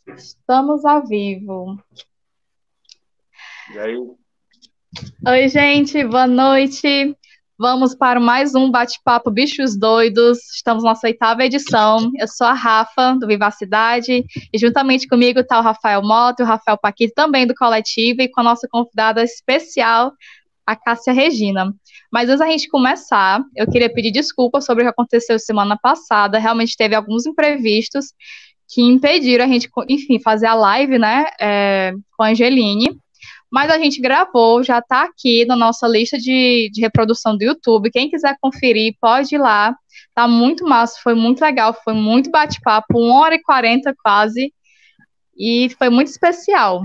Estamos ao vivo. E aí, Oi, gente, boa noite. Vamos para mais um bate-papo Bichos Doidos. Estamos na nossa oitava edição. Eu sou a Rafa, do Vivacidade, e juntamente comigo está o Rafael Mota e o Rafael Paquito, também do Coletivo, e com a nossa convidada especial, a Cássia Regina. Mas antes da gente começar, eu queria pedir desculpas sobre o que aconteceu semana passada. Realmente teve alguns imprevistos que impediram a gente, enfim, fazer a live, né, com a Angeline. Mas a gente gravou, já está aqui na nossa lista de reprodução do YouTube. Quem quiser conferir, pode ir lá. Tá muito massa, foi muito legal, foi muito bate-papo, 1h40 quase, e foi muito especial.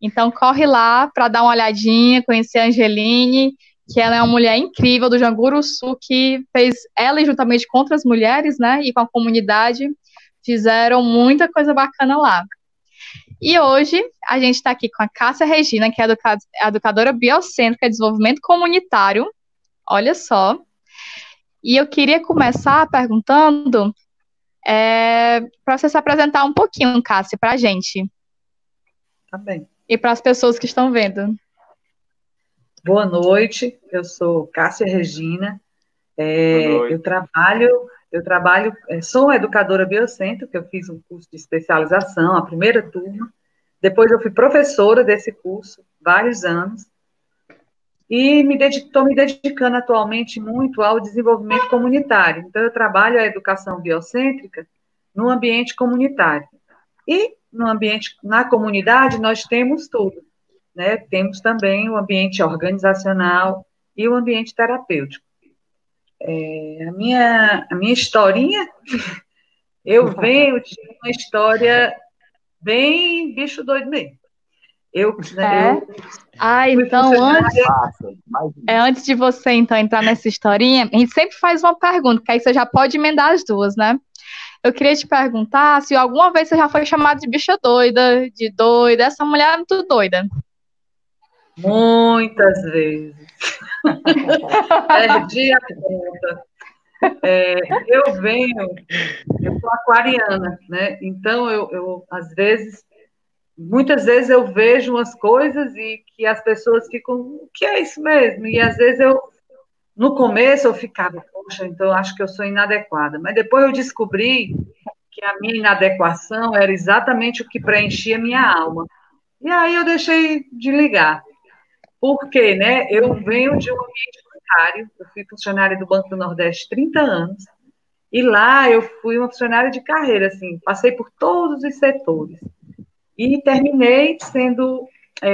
Então corre lá para dar uma olhadinha, conhecer a Angeline, que ela é uma mulher incrível do Janguru Sul, que fez ela e juntamente com outras mulheres, né, e com a comunidade, fizeram muita coisa bacana lá. E hoje a gente está aqui com a Cássia Regina, que é educadora biocêntrica de desenvolvimento comunitário. Olha só. E eu queria começar perguntando para você se apresentar um pouquinho, Cássia, para a gente Tá bem. e para as pessoas que estão vendo. Boa noite, eu sou Cássia Regina, boa noite. sou educadora biocêntrica, eu fiz um curso de especialização, a primeira turma, depois eu fui professora desse curso, vários anos, e estou me dedicando atualmente muito ao desenvolvimento comunitário, então eu trabalho a educação biocêntrica no ambiente comunitário, e no ambiente, na comunidade, nós temos tudo. Né? Temos também o ambiente organizacional e o ambiente terapêutico. A minha historinha, eu venho de uma história bem bicho doido mesmo. Então, antes de você então entrar nessa historinha, a gente sempre faz uma pergunta, que aí você já pode emendar as duas, né? Eu queria te perguntar se alguma vez você já foi chamada de bicha doida, de doida, essa mulher é muito doida. Muitas vezes. Perdi a conta. Eu sou aquariana, né? Então, muitas vezes eu vejo umas coisas e que as pessoas ficam, o que é isso mesmo? E às vezes no começo eu ficava, poxa, então eu acho que eu sou inadequada. Mas depois eu descobri que a minha inadequação era exatamente o que preenchia minha alma. E aí eu deixei de ligar. Por quê, né? Eu venho de um ambiente bancário, eu fui funcionária do Banco do Nordeste 30 anos, e lá eu fui uma funcionária de carreira, assim, passei por todos os setores. E terminei sendo,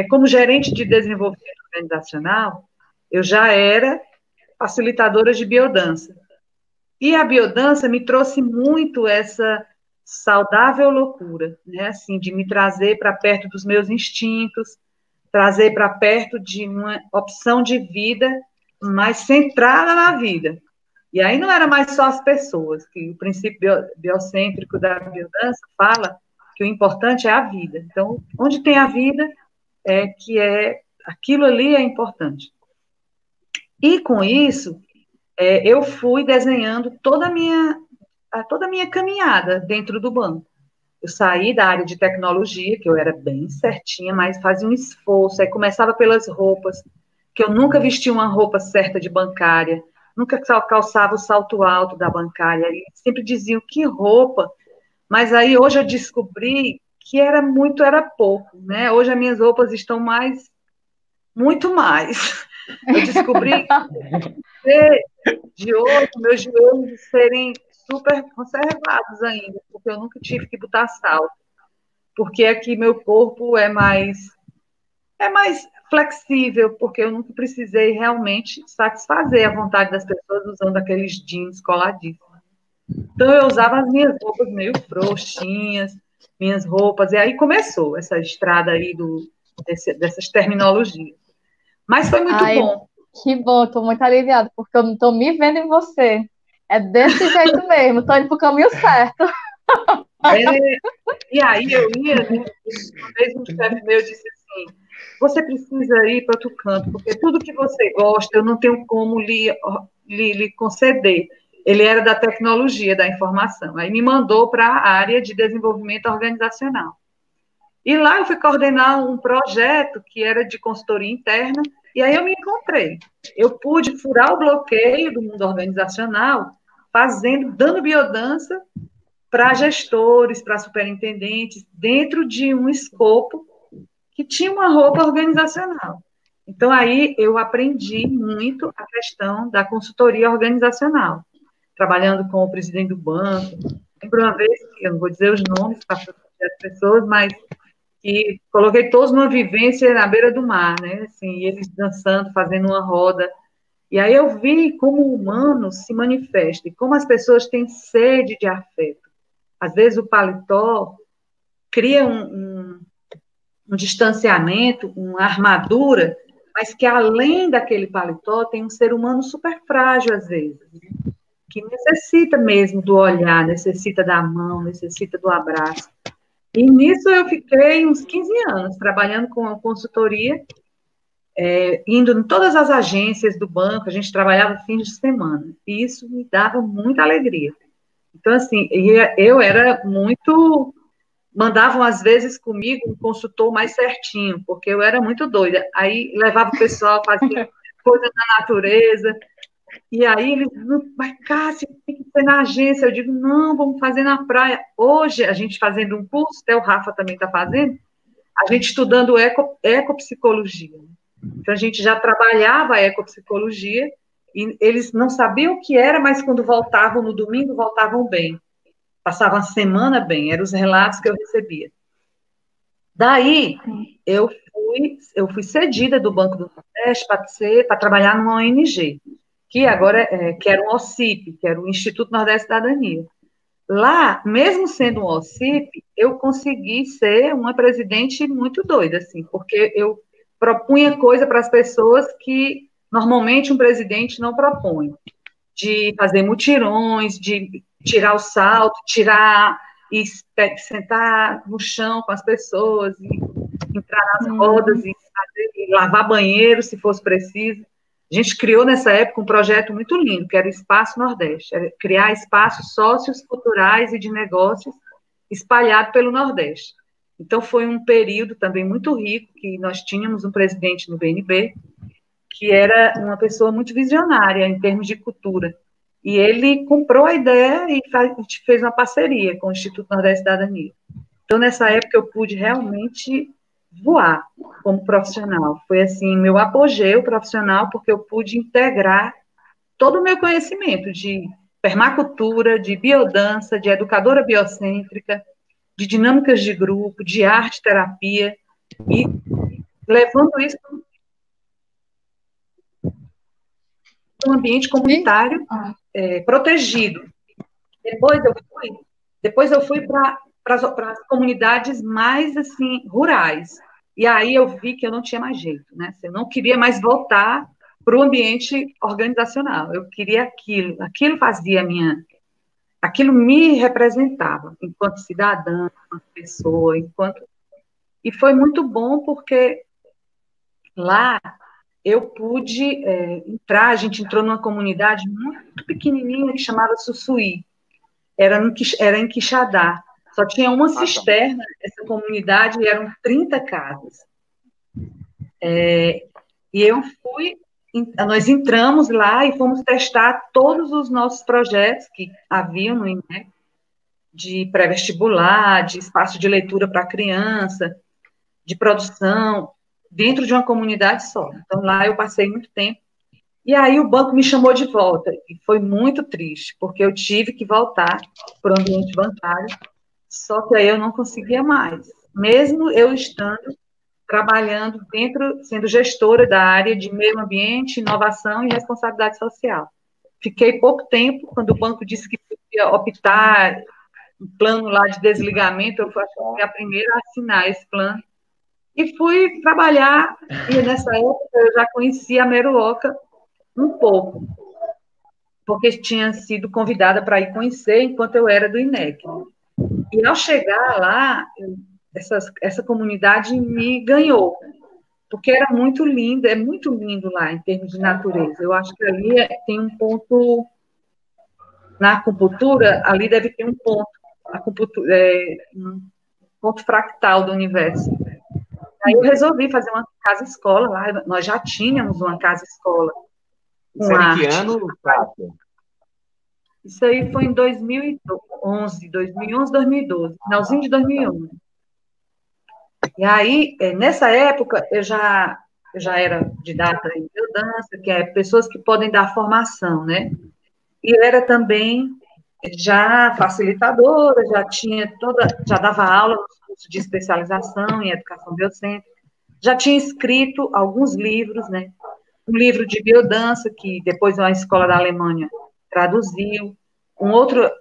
como gerente de desenvolvimento organizacional, eu já era facilitadora de biodança. E a biodança me trouxe muito essa saudável loucura, né? Assim, de me trazer para perto dos meus instintos, trazer para perto de uma opção de vida mais centrada na vida. E aí não era mais só as pessoas, que o princípio biocêntrico da biodança fala que o importante é a vida. Então, onde tem a vida, aquilo ali é importante. E com isso, eu fui desenhando toda a minha caminhada dentro do banco. Eu saí da área de tecnologia, que eu era bem certinha, mas fazia um esforço. Aí começava pelas roupas, que eu nunca vestia uma roupa certa de bancária, nunca calçava o salto alto da bancária. E sempre diziam que roupa. Mas aí hoje eu descobri que era muito, era pouco, né? Hoje as minhas roupas estão muito mais. Eu descobri que de hoje meus joelhos serem super conservados ainda, porque eu nunca tive que botar salto. Porque aqui meu corpo é mais flexível, porque eu nunca precisei realmente satisfazer a vontade das pessoas usando aqueles jeans coladíssimos. Então eu usava as minhas roupas meio frouxinhas, minhas roupas, e aí começou essa estrada aí dessas terminologias. Mas foi muito bom. Que bom, tô muito aliviada, porque eu não tô me vendo em você. É desse jeito mesmo, tô indo pro caminho certo. E aí eu ia, né? Uma vez um chefe meu disse assim, você precisa ir para outro canto, porque tudo que você gosta eu não tenho como lhe conceder. Ele era da tecnologia, da informação. Aí me mandou para a área de desenvolvimento organizacional. E lá eu fui coordenar um projeto que era de consultoria interna, e aí eu me encontrei. Eu pude furar o bloqueio do mundo organizacional, dando biodança para gestores, para superintendentes, dentro de um escopo que tinha uma roupa organizacional. Então, aí eu aprendi muito a questão da consultoria organizacional, trabalhando com o presidente do banco. Lembro uma vez, eu não vou dizer os nomes para as pessoas, mas que coloquei todos numa vivência na beira do mar, né? Assim, eles dançando, fazendo uma roda. E aí eu vi como o humano se manifesta e como as pessoas têm sede de afeto. Às vezes o paletó cria um distanciamento, uma armadura, mas que além daquele paletó tem um ser humano super frágil às vezes, que necessita mesmo do olhar, necessita da mão, necessita do abraço. E nisso eu fiquei uns 15 anos trabalhando com a consultoria, indo em todas as agências do banco, a gente trabalhava fins de semana, e isso me dava muita alegria. Então, assim, eu era muito... Mandavam, às vezes, comigo um consultor mais certinho, porque eu era muito doida. Aí levava o pessoal, fazia coisa na natureza, e aí eles, mas Cássia, tem que ser na agência. Eu digo, não, vamos fazer na praia. Hoje, a gente fazendo um curso, até o Rafa também está fazendo, a gente estudando ecopsicologia. Então, a gente já trabalhava a ecopsicologia, e eles não sabiam o que era, mas quando voltavam no domingo, voltavam bem. Passavam a semana bem, eram os relatos que eu recebia. Daí, eu fui cedida do Banco do Nordeste para trabalhar numa ONG, que agora que era um OCIP, que era o Instituto Nordeste da Cidadania. Lá, mesmo sendo um OCIP, eu consegui ser uma presidente muito doida, assim, porque eu propunha coisa para as pessoas que normalmente um presidente não propõe, de fazer mutirões, de tirar o salto, tirar e sentar no chão com as pessoas, e entrar nas rodas e lavar banheiro, se fosse preciso. A gente criou nessa época um projeto muito lindo, que era o Espaço Nordeste, era criar espaços socioculturais e de negócios espalhados pelo Nordeste. Então, foi um período também muito rico, que nós tínhamos um presidente no BNB, que era uma pessoa muito visionária em termos de cultura. E ele comprou a ideia e a gente fez uma parceria com o Instituto Nordeste da Cidadania. Então, nessa época, eu pude realmente voar como profissional. Foi, assim, meu apogeu profissional, porque eu pude integrar todo o meu conhecimento de permacultura, de biodança, de educadora biocêntrica, de dinâmicas de grupo, de arte-terapia, e levando isso para um ambiente comunitário protegido. Depois eu fui para as comunidades mais assim rurais. E aí eu vi que eu não tinha mais jeito, né? Eu não queria mais voltar para o ambiente organizacional. Eu queria aquilo. Aquilo me representava enquanto cidadã, enquanto pessoa, e foi muito bom porque lá eu pude entrar. A gente entrou numa comunidade muito pequenininha que chamava Sussuí. Era em Quixadá. Só tinha uma cisterna, essa comunidade, e eram 30 casas. E nós entramos lá e fomos testar todos os nossos projetos que haviam no INEP, de pré-vestibular, de espaço de leitura para criança, de produção, dentro de uma comunidade só. Então, lá eu passei muito tempo. E aí o banco me chamou de volta, e foi muito triste, porque eu tive que voltar para o ambiente bancário, só que aí eu não conseguia mais, mesmo eu estando trabalhando sendo gestora da área de meio ambiente, inovação e responsabilidade social. Fiquei pouco tempo, quando o banco disse que podia optar um plano lá de desligamento, eu fui a primeira a assinar esse plano, e fui trabalhar, e nessa época eu já conhecia a Meruoca um pouco, porque tinha sido convidada para ir conhecer enquanto eu era do INEC. E ao chegar lá, essa comunidade me ganhou, porque era muito linda, é muito lindo lá em termos de natureza. Eu acho que ali tem um ponto, na acupuntura, ali deve ter um ponto, ponto fractal do universo. Aí eu resolvi fazer uma casa-escola lá, nós já tínhamos uma casa-escola com arte. Que ano, Kátia? Isso aí foi em 2011, 2012, finalzinho de 2011. E aí, nessa época, eu já era didata em biodança, que é pessoas que podem dar formação, né? E eu era também já facilitadora, já dava aula nos cursos de especialização em educação biocêntrica, já tinha escrito alguns livros, né? Um livro de biodança, que depois uma escola da Alemanha traduziu, um outro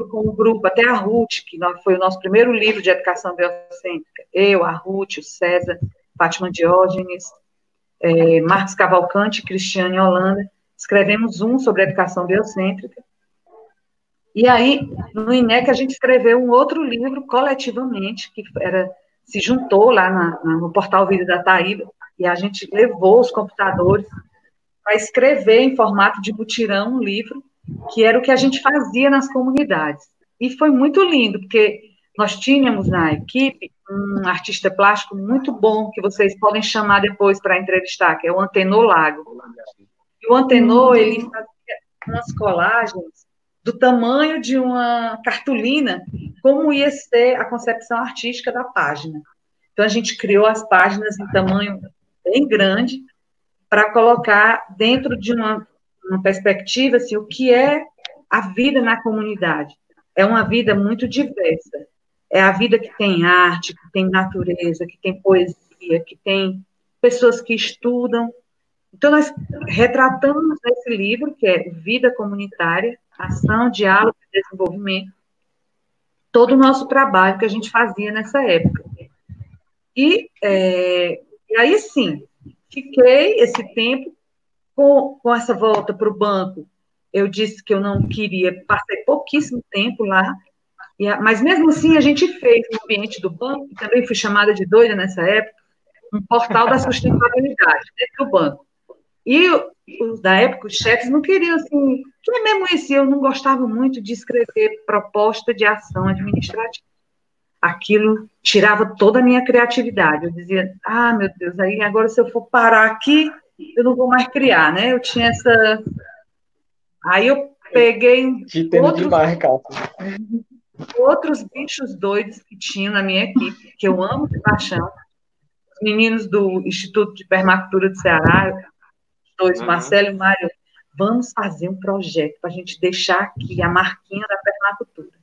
com o grupo, até a Ruth, que foi o nosso primeiro livro de educação biocêntrica, eu, a Ruth, o César, Fátima Diógenes, Marcos Cavalcante, Cristiane Holanda, escrevemos um sobre educação biocêntrica. E aí, no INEC, a gente escreveu um outro livro coletivamente, que se juntou lá no portal Vida da Taíba, e a gente levou os computadores para escrever em formato de mutirão um livro, que era o que a gente fazia nas comunidades. E foi muito lindo, porque nós tínhamos na equipe um artista plástico muito bom, que vocês podem chamar depois para entrevistar, que é o Antenor Lago. E o Antenor, ele fazia umas colagens do tamanho de uma cartolina, como ia ser a concepção artística da página. Então, a gente criou as páginas em tamanho bem grande, para colocar dentro de uma perspectiva, assim, o que é a vida na comunidade. É uma vida muito diversa. É a vida que tem arte, que tem natureza, que tem poesia, que tem pessoas que estudam. Então, nós retratamos nesse livro, que é Vida Comunitária, Ação, Diálogo e Desenvolvimento, todo o nosso trabalho que a gente fazia nessa época. E aí, sim, fiquei esse tempo com essa volta para o banco. Eu disse que eu não queria, passei pouquíssimo tempo lá, mas mesmo assim a gente fez no ambiente do banco, também fui chamada de doida nessa época, um portal da sustentabilidade dentro do banco. E, da época, os chefes não queriam, assim, que mesmo isso, eu não gostava muito de escrever proposta de ação administrativa. Aquilo tirava toda a minha criatividade. Eu dizia, meu Deus, aí agora se eu for parar aqui, eu não vou mais criar, né? Eu tinha essa... Aí eu peguei outros bichos doidos que tinha na minha equipe, que eu amo de paixão, os meninos do Instituto de Permacultura do Ceará, dois, Marcelo e Mário, vamos fazer um projeto para a gente deixar aqui a marquinha da permacultura.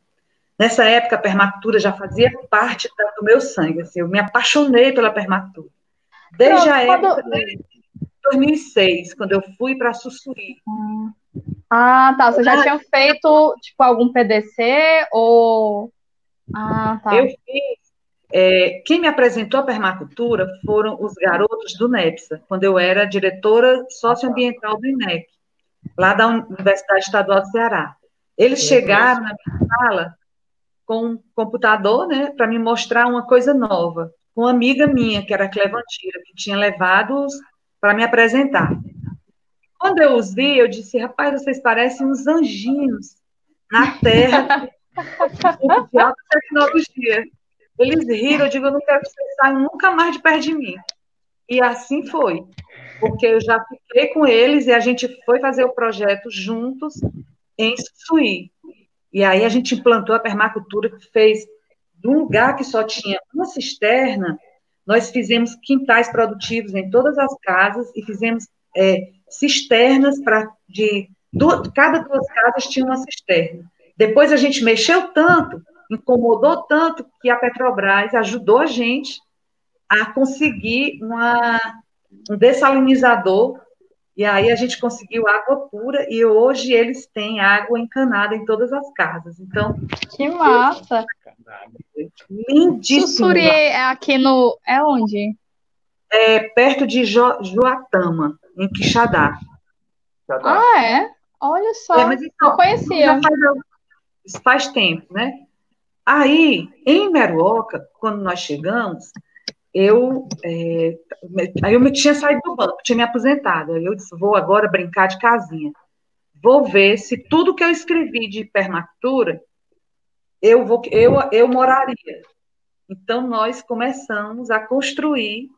Nessa época, a permacultura já fazia parte do meu sangue, assim, eu me apaixonei pela permacultura. Desde a época de 2006, quando eu fui para Sussuí. Tá, você já tinha feito, tipo, algum PDC, ou... tá. Eu fiz... quem me apresentou a permacultura foram os garotos do NEPSA, quando eu era diretora socioambiental do INEC, lá da Universidade Estadual do Ceará. Eles chegaram na minha sala com um computador, né, para me mostrar uma coisa nova, com uma amiga minha, que era a Clevantira, que tinha levado-os para me apresentar. Quando eu os vi, eu disse, rapaz, vocês parecem uns anjinhos na Terra de alta tecnologia. Eles riram, eu digo, eu não quero que vocês saiam nunca mais de perto de mim. E assim foi, porque eu já fiquei com eles e a gente foi fazer o projeto juntos em Suí. E aí a gente implantou a permacultura, que fez, de um lugar que só tinha uma cisterna, nós fizemos quintais produtivos em todas as casas e fizemos cisternas cada 2 casas tinha uma cisterna. Depois a gente mexeu tanto, incomodou tanto, que a Petrobras ajudou a gente a conseguir um dessalinizador, e aí a gente conseguiu água pura, e hoje eles têm água encanada em todas as casas. Então, que massa! Lindíssimo! Sussuí é aqui no... É onde? É perto de Juatama, em Quixadá. É? Olha só, mas então, não conhecia. Faz tempo, né? Aí, em Meruoca, quando nós chegamos, aí eu tinha saído do banco, tinha me aposentado. Aí eu disse, vou agora brincar de casinha. Vou ver se tudo que eu escrevi de permacultura, eu moraria. Então, nós começamos a construir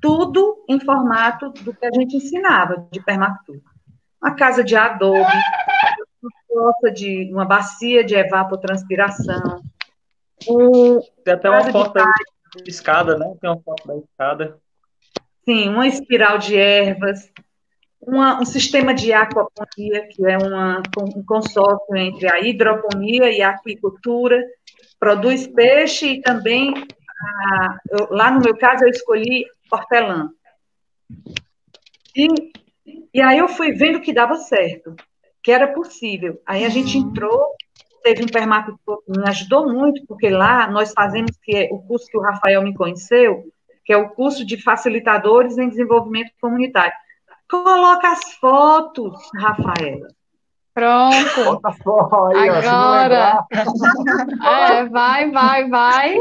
tudo em formato do que a gente ensinava de permacultura. Uma casa de adobe, uma bacia de evapotranspiração, Tem até uma foto aí de escada, né? Tem uma foto da escada. sim, uma espiral de ervas, um sistema de aquaponia, que é um consórcio entre a hidroponia e a aquicultura, produz peixe e também, lá no meu caso, eu escolhi hortelã. E aí eu fui vendo que dava certo, que era possível. Aí a gente entrou, teve um permacultor que me ajudou muito, porque lá nós fazemos o curso que o Rafael me conheceu, que é o curso de facilitadores em desenvolvimento comunitário. Coloca as fotos, Rafaela. Pronto. Bota a foto aí, ó, se não Agora. lembrar. Vai.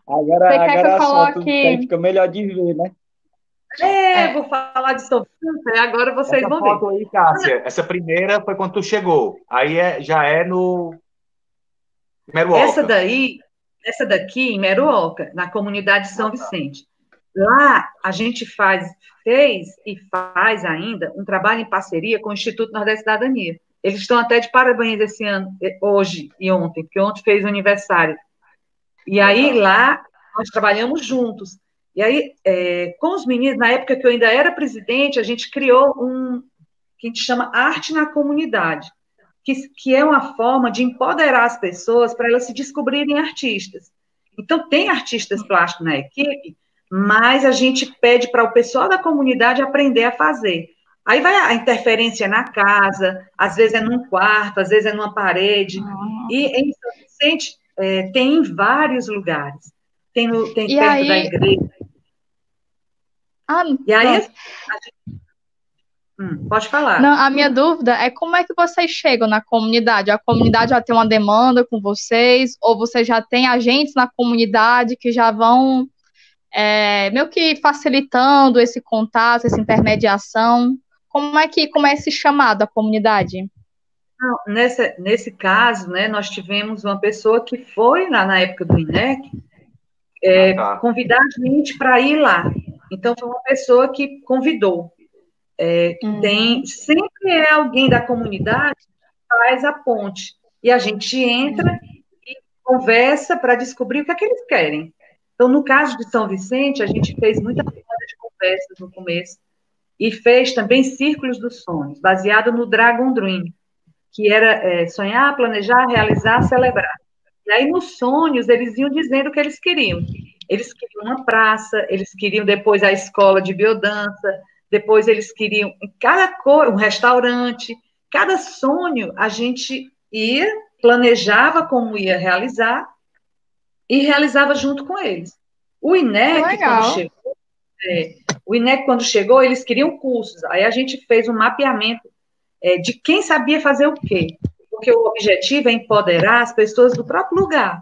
Agora, Você quer que eu as fotos coloque? aí fica melhor de ver, né? Vou falar de São Vicente, e agora vocês Essa vão ver. foto aí, Cássia, essa primeira foi quando tu chegou. Aí já é no Meruoca. Essa daqui em Meruoca, na comunidade São Vicente. Lá a gente fez e faz ainda um trabalho em parceria com o Instituto Nordeste da Cidadania. Eles estão até de parabéns esse ano, hoje e ontem, porque ontem fez o aniversário. E aí lá nós trabalhamos juntos. E aí, com os meninos, na época que eu ainda era presidente, a gente criou que a gente chama Arte na Comunidade, que é uma forma de empoderar as pessoas para elas se descobrirem artistas. Então, tem artistas plásticos na equipe, mas a gente pede para o pessoal da comunidade aprender a fazer. Aí vai a interferência na casa, às vezes é num quarto, às vezes é numa parede. E em São Vicente tem em vários lugares. Tem perto da igreja. E aí, pode falar. Não, a minha dúvida é como é que vocês chegam na comunidade? A comunidade já tem uma demanda com vocês, ou vocês já têm agentes na comunidade que já vão meio que facilitando esse contato, essa intermediação? Como é esse chamado à comunidade? Não, nesse caso, né, nós tivemos uma pessoa que foi lá na época do INEC convidar a gente para ir lá. Então, foi uma pessoa que convidou. Sempre é alguém da comunidade que faz a ponte. E a gente entra e conversa para descobrir o que é que eles querem. Então, no caso de São Vicente, a gente fez muita roda de conversas no começo e fez também Círculos dos Sonhos, baseado no Dragon Dream, que era sonhar, planejar, realizar, celebrar. E aí, nos sonhos, eles iam dizendo o que eles queriam. Eles queriam uma praça, eles queriam depois a escola de biodança, depois eles queriam cada cor, um restaurante. Cada sonho a gente ia, planejava como ia realizar e realizava junto com eles. O INEC, quando chegou, eles queriam cursos. Aí a gente fez um mapeamento de quem sabia fazer o quê. Porque o objetivo é empoderar as pessoas do próprio lugar.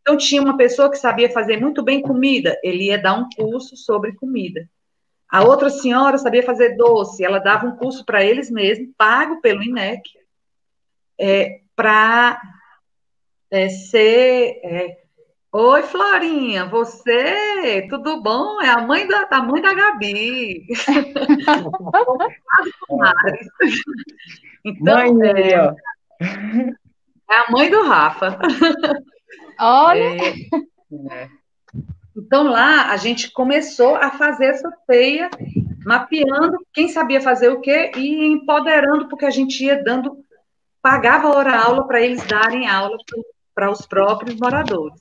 Então, tinha uma pessoa que sabia fazer muito bem comida, ele ia dar um curso sobre comida. A outra senhora sabia fazer doce, ela dava um curso para eles mesmos, pago pelo INEC, para ser... Oi, Florinha, você, tudo bom? É a mãe da Gabi. Então, é a mãe do Rafa. Olha! Então, lá, a gente começou a fazer essa feia, mapeando quem sabia fazer o quê e empoderando, porque a gente ia pagava hora-aula para eles darem aula para os próprios moradores.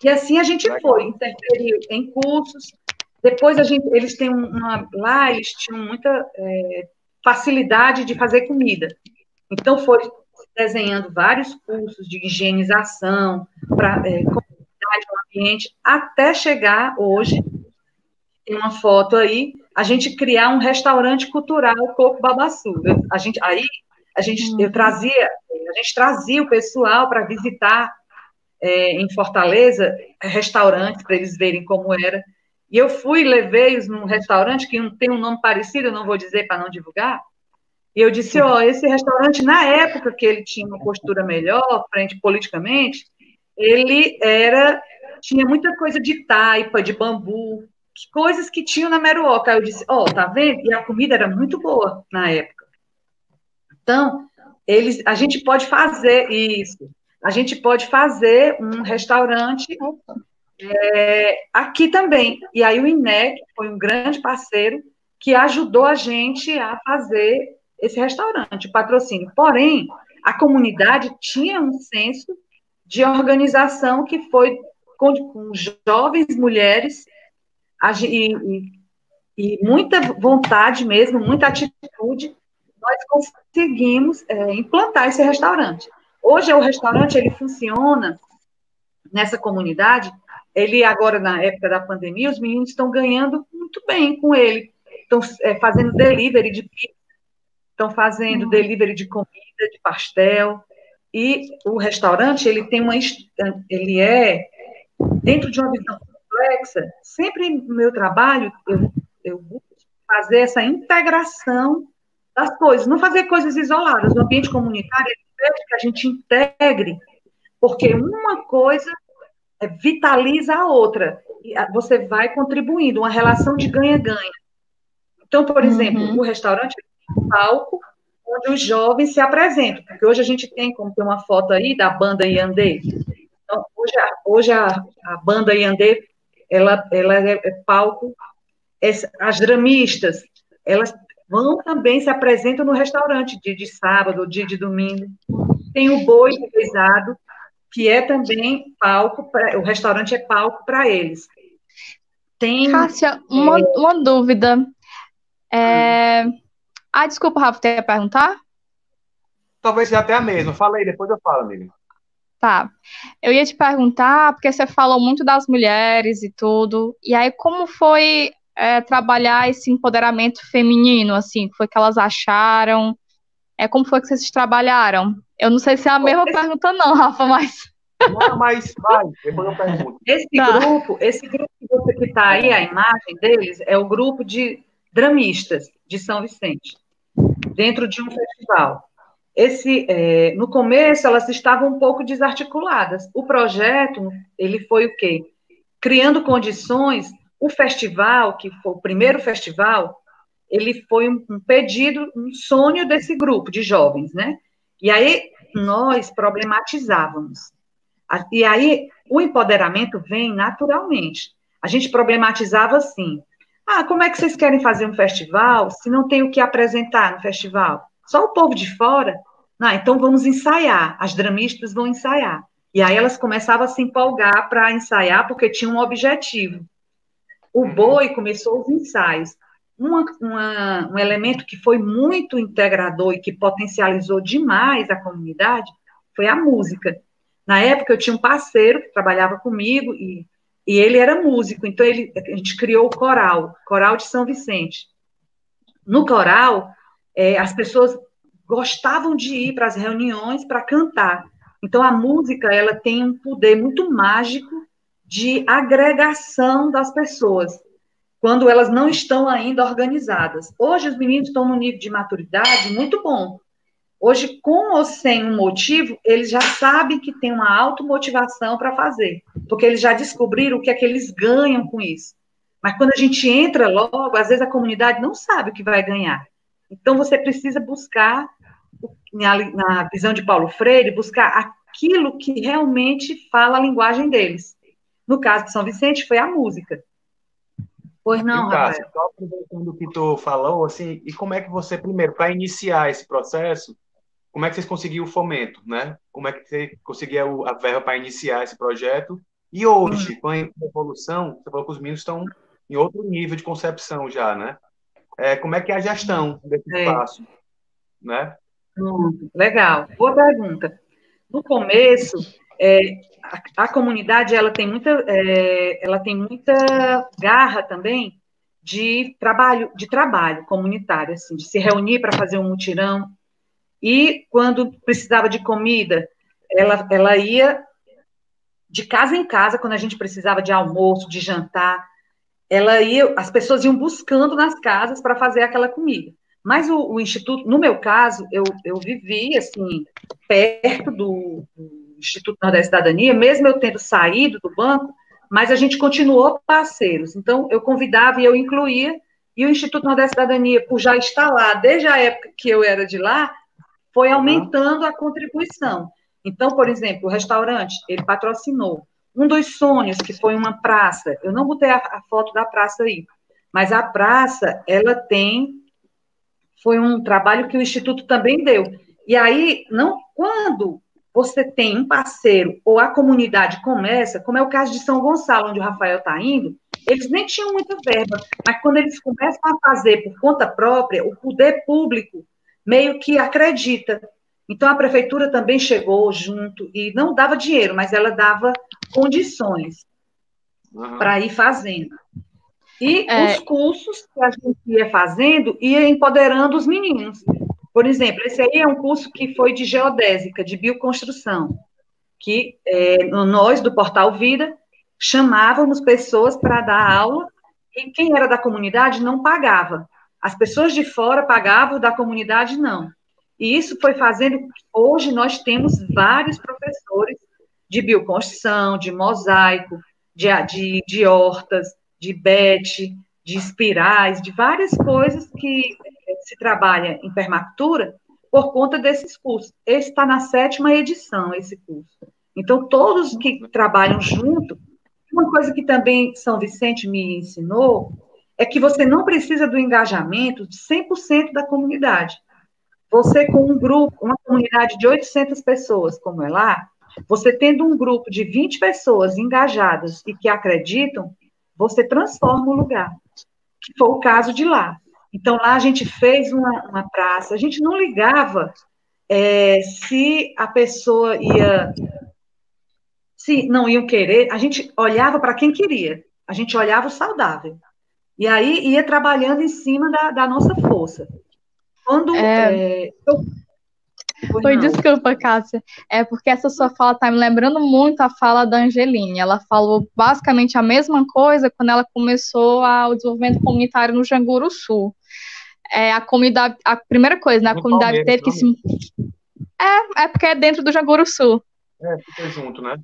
E assim a gente foi, interferiu em cursos. Depois eles têm lá eles tinham muita facilidade de fazer comida. Então foi desenhando vários cursos de higienização para comunidade, ambiente, até chegar hoje, tem uma foto aí, a gente criar um restaurante cultural Coco Babaçu. A gente trazia o pessoal para visitar em Fortaleza restaurantes para eles verem como era. E eu levei-os num restaurante que tem um nome parecido, eu não vou dizer para não divulgar. E eu disse, esse restaurante, na época que ele tinha uma postura melhor, frente politicamente, tinha muita coisa de taipa, de bambu, coisas que tinham na Meruoca. Aí eu disse, tá vendo? E a comida era muito boa na época. Então, a gente pode fazer isso. A gente pode fazer um restaurante aqui também. E aí o INEC foi um grande parceiro que ajudou a gente a fazer esse restaurante, o patrocínio. Porém, a comunidade tinha um senso de organização que foi com jovens mulheres e muita vontade mesmo, muita atitude, nós conseguimos implantar esse restaurante. Hoje, o restaurante, ele funciona nessa comunidade, ele agora, na época da pandemia, os meninos estão ganhando muito bem com ele, estão fazendo delivery de pizza, estão fazendo delivery de comida, de pastel, e o restaurante, ele é dentro de uma visão complexa. Sempre no meu trabalho, eu busco fazer essa integração das coisas, não fazer coisas isoladas. O ambiente comunitário pede que a gente integre, porque uma coisa vitaliza a outra, e você vai contribuindo, uma relação de ganha-ganha. Então, por exemplo, o restaurante tem um palco onde os jovens se apresentam, porque hoje a gente tem, como tem uma foto aí, da banda Iandê. Então, hoje a banda Iandê, ela é palco, as dramistas, elas também se apresentam no restaurante, dia de sábado, dia de domingo. Tem o boi pesado, que é também palco, o restaurante é palco para eles. Cássia, uma dúvida. Desculpa, Rafa, você ia perguntar? Talvez seja até a mesma. Fala aí, depois eu falo, amiga. Tá. Eu ia te perguntar, porque você falou muito das mulheres e tudo, e aí como foi trabalhar esse empoderamento feminino, assim, o que foi que elas acharam? Como foi que vocês trabalharam? Eu não sei se é a mesma pergunta não, Rafa, mas... Não, mas vai, depois eu pergunto. Esse grupo que está aí, a imagem deles, é o grupo de dramistas de São Vicente, dentro de um festival. No começo, elas estavam um pouco desarticuladas. O projeto, ele foi o quê? Criando condições, o festival, que foi o primeiro festival, ele foi um pedido, um sonho desse grupo de jovens, né? E aí, nós problematizávamos. E aí, o empoderamento vem naturalmente. A gente problematizava assim, como é que vocês querem fazer um festival se não tem o que apresentar no festival? Só o povo de fora? Não, então vamos ensaiar, as dramistas vão ensaiar. E aí elas começavam a se empolgar para ensaiar, porque tinha um objetivo. O boi começou os ensaios. Um elemento que foi muito integrador e que potencializou demais a comunidade foi a música. Na época, eu tinha um parceiro que trabalhava comigo e ele era músico, então a gente criou o Coral de São Vicente. No coral, as pessoas gostavam de ir para as reuniões para cantar. Então, a música ela tem um poder muito mágico de agregação das pessoas, quando elas não estão ainda organizadas. Hoje, os meninos estão num nível de maturidade muito bom. Hoje, com ou sem um motivo, eles já sabem que tem uma automotivação para fazer, porque eles já descobriram o que é que eles ganham com isso. Mas quando a gente entra logo, às vezes a comunidade não sabe o que vai ganhar. Então, você precisa buscar, na visão de Paulo Freire, buscar aquilo que realmente fala a linguagem deles. No caso de São Vicente, foi a música. Pois não, Rafael? Só aproveitando o que tu falou, assim, e como é que você, primeiro, para iniciar esse processo, como é que vocês conseguiram o fomento, né? Como é que você conseguia a verba para iniciar esse projeto? E hoje, com a evolução, você falou que os meninos estão em outro nível de concepção já, né? Como é que é a gestão desse espaço, né? Legal, boa pergunta. No começo, a comunidade ela tem muita garra também de trabalho comunitário, assim, de se reunir para fazer um mutirão. E quando precisava de comida, ela ia de casa em casa, quando a gente precisava de almoço, de jantar, as pessoas iam buscando nas casas para fazer aquela comida. Mas o Instituto, no meu caso, eu vivi, assim, perto do Instituto Nordeste da Cidadania, mesmo eu tendo saído do banco, mas a gente continuou parceiros. Então, eu convidava e eu incluía, e o Instituto Nordeste da Cidadania, por já estar lá, desde a época que eu era de lá, foi aumentando a contribuição. Então, por exemplo, o restaurante, ele patrocinou. Um dos sonhos, que foi uma praça, eu não botei a foto da praça aí, mas a praça, ela foi um trabalho que o Instituto também deu. E aí, quando você tem um parceiro ou a comunidade começa, como é o caso de São Gonçalo, onde o Rafael está indo, eles nem tinham muita verba, mas quando eles começam a fazer por conta própria, o poder público meio que acredita. Então, a prefeitura também chegou junto e não dava dinheiro, mas ela dava condições para ir fazendo. E os cursos que a gente ia fazendo, ia empoderando os meninos. Por exemplo, esse aí é um curso que foi de geodésica, de bioconstrução, que nós, do Portal Vida, chamávamos pessoas para dar aula, e quem era da comunidade não pagava. As pessoas de fora pagavam, da comunidade não. E isso foi fazendo, hoje nós temos vários professores de bioconstrução, de mosaico, de hortas, de bete, de espirais, de várias coisas que se trabalha em permacultura por conta desses cursos. Esse está na 7ª edição, esse curso. Então, todos que trabalham junto, uma coisa que também São Vicente me ensinou é que você não precisa do engajamento de 100% da comunidade. Você com um grupo, uma comunidade de 800 pessoas, como é lá, você tendo um grupo de 20 pessoas engajadas e que acreditam, você transforma o lugar, que foi o caso de lá. Então, lá a gente fez uma praça, a gente não ligava se a pessoa se não iam querer, a gente olhava para quem queria, a gente olhava o saudável. E aí ia trabalhando em cima da nossa força. Quando Oi, desculpa, Cássia. É porque essa sua fala está me lembrando muito a fala da Angeline. Ela falou basicamente a mesma coisa quando ela começou o desenvolvimento comunitário no Janguru Sul. A comunidade, a primeira coisa, né? A comunidade teve que se. É porque é dentro do Janguru Sul. Fica junto, né?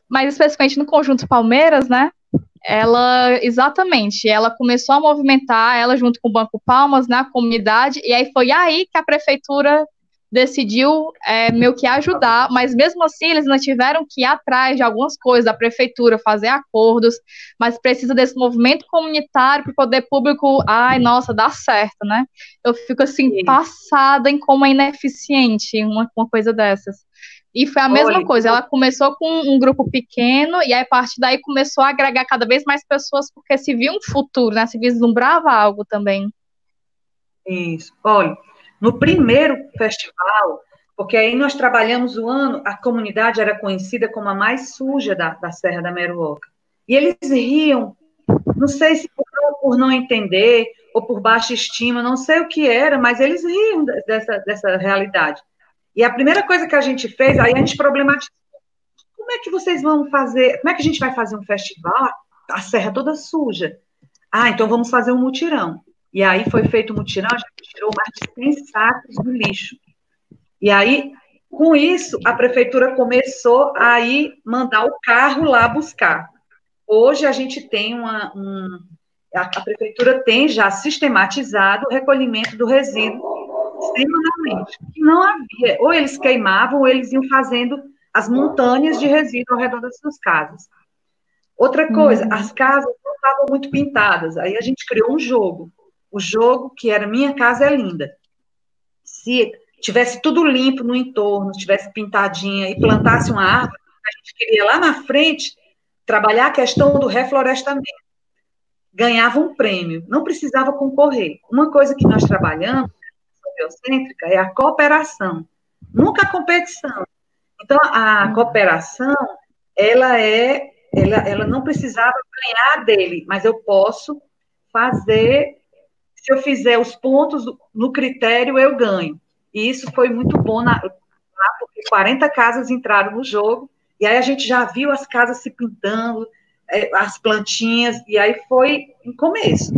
Mas especificamente no Conjunto Palmeiras, né? Ela começou a movimentar, ela junto com o Banco Palmas, na comunidade, e aí foi aí que a prefeitura decidiu meio que ajudar, mas mesmo assim eles não tiveram que ir atrás de algumas coisas da prefeitura, fazer acordos, mas precisa desse movimento comunitário para o poder público, nossa, dá certo, né? Eu fico assim, passada em como é ineficiente uma coisa dessas. E foi a mesma coisa, ela começou com um grupo pequeno, e aí a partir daí começou a agregar cada vez mais pessoas, porque se via um futuro, né? Se vislumbrava algo também. Isso. Olha, no primeiro festival, porque aí nós trabalhamos o ano, a comunidade era conhecida como a mais suja da Serra da Meruoca. E eles riam, não sei se por não entender, ou por baixa estima, não sei o que era, mas eles riam dessa realidade. E a primeira coisa que a gente fez, aí a gente problematizou. Como é que vocês vão fazer? Como é que a gente vai fazer um festival? A serra toda suja. Então vamos fazer um mutirão. E aí foi feito um mutirão, a gente tirou mais de 100 sacos de lixo. E aí, com isso, a prefeitura começou a ir mandar o carro lá buscar. Hoje a gente tem a prefeitura tem já sistematizado o recolhimento do resíduo semanalmente, que não havia, ou eles queimavam, ou eles iam fazendo as montanhas de resíduo ao redor das suas casas. Outra coisa, as casas não estavam muito pintadas, aí a gente criou um jogo, o jogo que era Minha Casa é Linda. Se tivesse tudo limpo no entorno, tivesse pintadinha e plantasse uma árvore, a gente queria lá na frente trabalhar a questão do reflorestamento. Ganhava um prêmio, não precisava concorrer. Uma coisa que nós trabalhamos biocêntrica é a cooperação, nunca a competição. Então, a cooperação, ela não precisava ganhar dele, mas eu posso fazer, se eu fizer os pontos no critério, eu ganho. E isso foi muito bom lá, porque 40 casas entraram no jogo, e aí a gente já viu as casas se pintando, as plantinhas, e aí foi em começo.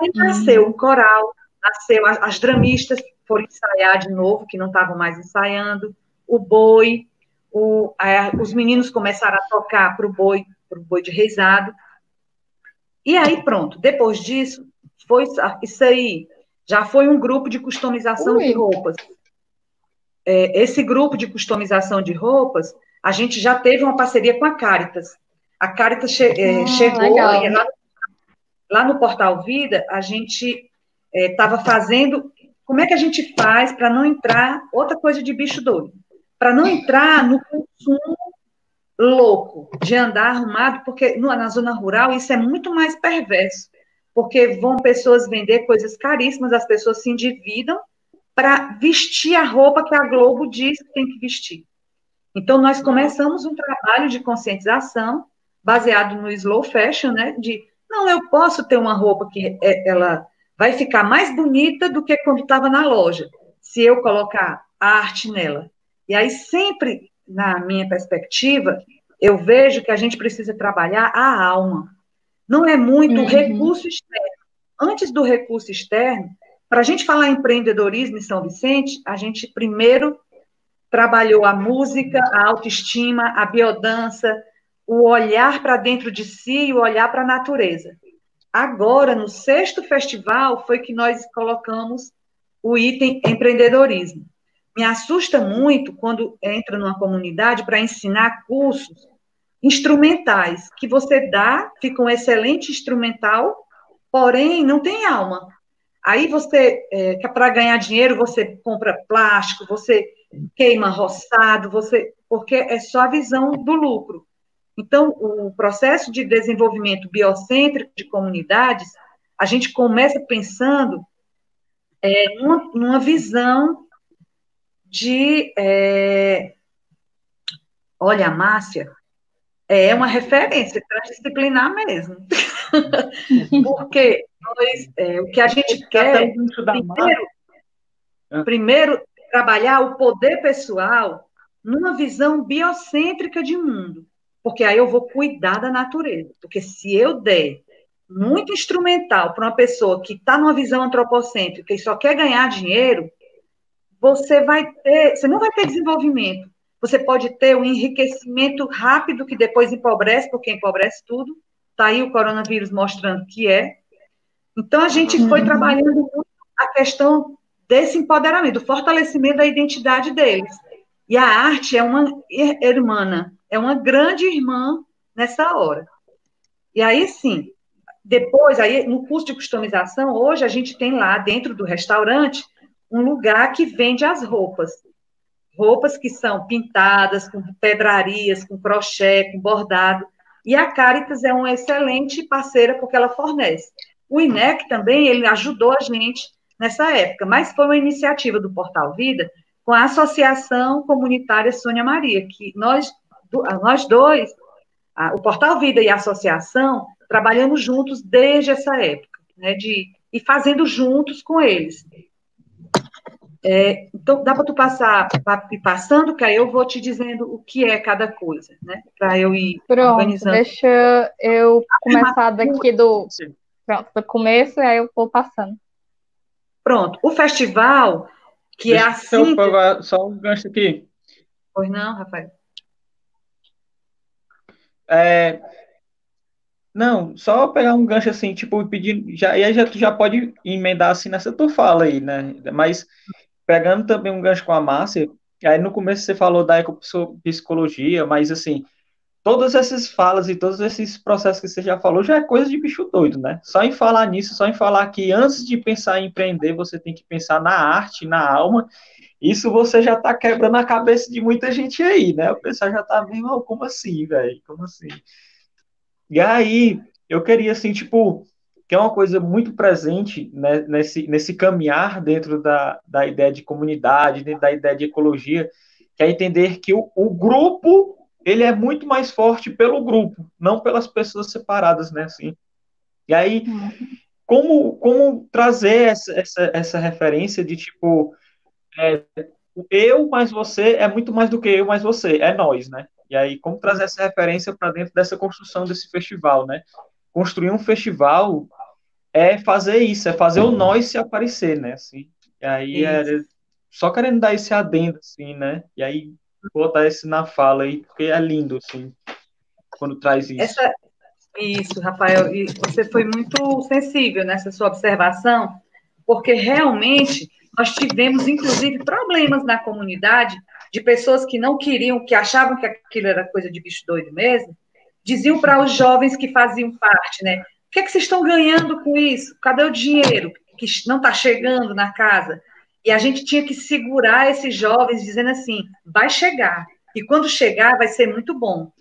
Aí nasceu o coral, nasceu as dramistas, foram ensaiar de novo, que não estavam mais ensaiando, o boi, os meninos começaram a tocar para o boi de reisado, e aí pronto, depois disso, foi isso aí, já foi um grupo de customização de roupas. Esse grupo de customização de roupas, a gente já teve uma parceria com a Caritas. A Caritas chegou, e lá no Portal Vida, a gente estava fazendo... Como é que a gente faz para não entrar... Outra coisa de bicho doido. Para não entrar no consumo louco, de andar arrumado, porque na zona rural isso é muito mais perverso, porque vão pessoas vender coisas caríssimas, as pessoas se endividam para vestir a roupa que a Globo diz que tem que vestir. Então, nós começamos um trabalho de conscientização, baseado no slow fashion, né, não, eu posso ter uma roupa que ela vai ficar mais bonita do que quando estava na loja, se eu colocar arte nela. E aí, sempre, na minha perspectiva, eu vejo que a gente precisa trabalhar a alma. Não é muito recurso externo. Antes do recurso externo, para a gente falar em empreendedorismo em São Vicente, a gente primeiro trabalhou a música, a autoestima, a biodança, o olhar para dentro de si e o olhar para a natureza. Agora, no 6º festival, foi que nós colocamos o item empreendedorismo. Me assusta muito quando entra numa comunidade para ensinar cursos instrumentais, que você dá, fica um excelente instrumental, porém não tem alma. Aí você, para ganhar dinheiro, você compra plástico, você queima roçado, porque é só a visão do lucro. Então, o processo de desenvolvimento biocêntrico de comunidades, a gente começa pensando numa visão de... olha, a Márcia é uma referência transdisciplinar mesmo. Porque o que a gente quer, primeiro, trabalhar o poder pessoal numa visão biocêntrica de mundo. Porque aí eu vou cuidar da natureza. Porque se eu der muito instrumental para uma pessoa que está numa visão antropocêntrica e só quer ganhar dinheiro, você não vai ter desenvolvimento. Você pode ter um enriquecimento rápido que depois empobrece, porque empobrece tudo. Está aí o coronavírus mostrando que é. Então, a gente foi trabalhando muito a questão desse empoderamento, do fortalecimento da identidade deles. E a arte é uma irmã, é uma grande irmã nessa hora. E aí, sim, depois, aí, no curso de customização, hoje a gente tem lá, dentro do restaurante, um lugar que vende as roupas. Roupas que são pintadas, com pedrarias, com crochê, com bordado. E a Caritas é uma excelente parceira, porque ela fornece. O INEC também, ele ajudou a gente nessa época, mas foi uma iniciativa do Portal Vida com a Associação Comunitária Sônia Maria, que nós dois, o Portal Vida e a Associação, trabalhamos juntos desde essa época, né, e fazendo juntos com eles. Então, dá para tu passar, passando, que aí eu vou te dizendo o que é cada coisa, né, para eu ir organizando. Deixa eu começar daqui do começo, e aí eu vou passando. Pronto, o festival, que é assim... Só um gancho aqui. Pois não, Rafael? Não, só pegar um gancho assim, tipo, pedindo, e aí tu já pode emendar assim nessa tua fala aí, né? Mas pegando também um gancho com a Márcia, aí no começo você falou da ecopsicologia, mas assim, todas essas falas e todos esses processos que você já falou já é coisa de bicho doido, né? Só em falar nisso, só em falar que antes de pensar em empreender, você tem que pensar na arte, na alma. Isso você já tá quebrando a cabeça de muita gente aí, né? O pessoal já tá meio, como assim, velho? Como assim? E aí, eu queria, assim, tipo, que é uma coisa muito presente, né, nesse caminhar dentro da ideia de comunidade, dentro da ideia de ecologia, que é entender que o grupo, ele é muito mais forte pelo grupo, não pelas pessoas separadas, né, assim. E aí, como trazer essa referência de, tipo, eu mais você é muito mais do que eu mais você, é nós, né? E aí, como trazer essa referência para dentro dessa construção desse festival, né? Construir um festival é fazer isso, é fazer o nós se aparecer, né? Assim, E aí Isso. era só querendo dar esse adendo, assim, né? E aí botar esse na fala aí, porque é lindo, assim, quando traz isso. Essa, isso, Rafael, e você foi muito sensível nessa sua observação, porque realmente nós tivemos, inclusive, problemas na comunidade de pessoas que não queriam, que achavam que aquilo era coisa de bicho doido mesmo, diziam para os jovens que faziam parte, né? O que é que vocês estão ganhando com isso? Cadê o dinheiro que não está chegando na casa? E a gente tinha que segurar esses jovens, dizendo assim: vai chegar, e quando chegar vai ser muito bom.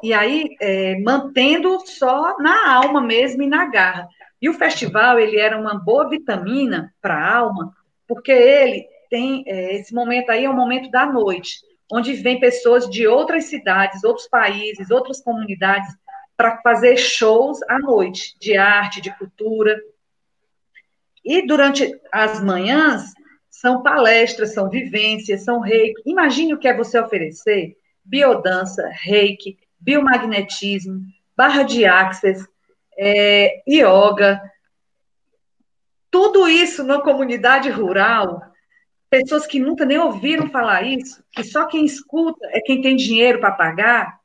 E aí, mantendo só na alma mesmo e na garra. E o festival, ele era uma boa vitamina para a alma, porque ele tem, esse momento aí é o momento da noite, onde vem pessoas de outras cidades, outros países, outras comunidades, para fazer shows à noite, de arte, de cultura. E durante as manhãs, são palestras, são vivências, são reiki. Imagine o que é você oferecer: biodança, reiki, biomagnetismo, barra de axis, yoga, tudo isso na comunidade rural, pessoas que nunca nem ouviram falar isso, que só quem escuta é quem tem dinheiro para pagar.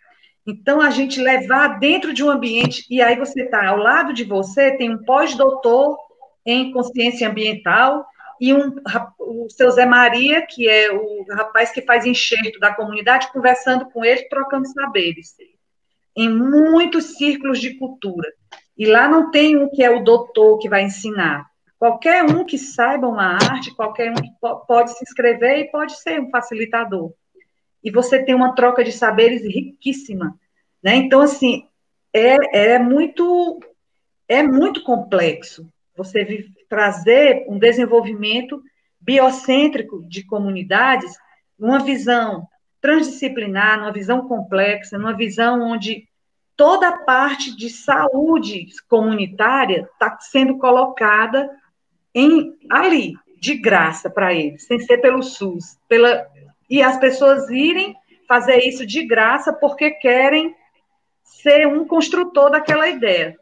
Então, a gente levar dentro de um ambiente, e aí você está ao lado de você, tem um pós-doutor em consciência ambiental, e o seu Zé Maria, que é o rapaz que faz enxerto da comunidade, conversando com ele, trocando saberes, em muitos círculos de cultura. E lá não tem um que é o doutor que vai ensinar. Qualquer um que saiba uma arte, qualquer um que pode se inscrever e pode ser um facilitador. E você tem uma troca de saberes riquíssima, né? Então, assim, é muito complexo você trazer um desenvolvimento biocêntrico de comunidades, numa visão transdisciplinar, numa visão complexa, numa visão onde toda a parte de saúde comunitária está sendo colocada ali, de graça para eles, sem ser pelo SUS, e as pessoas irem fazer isso de graça porque querem ser um construtor daquela ideia.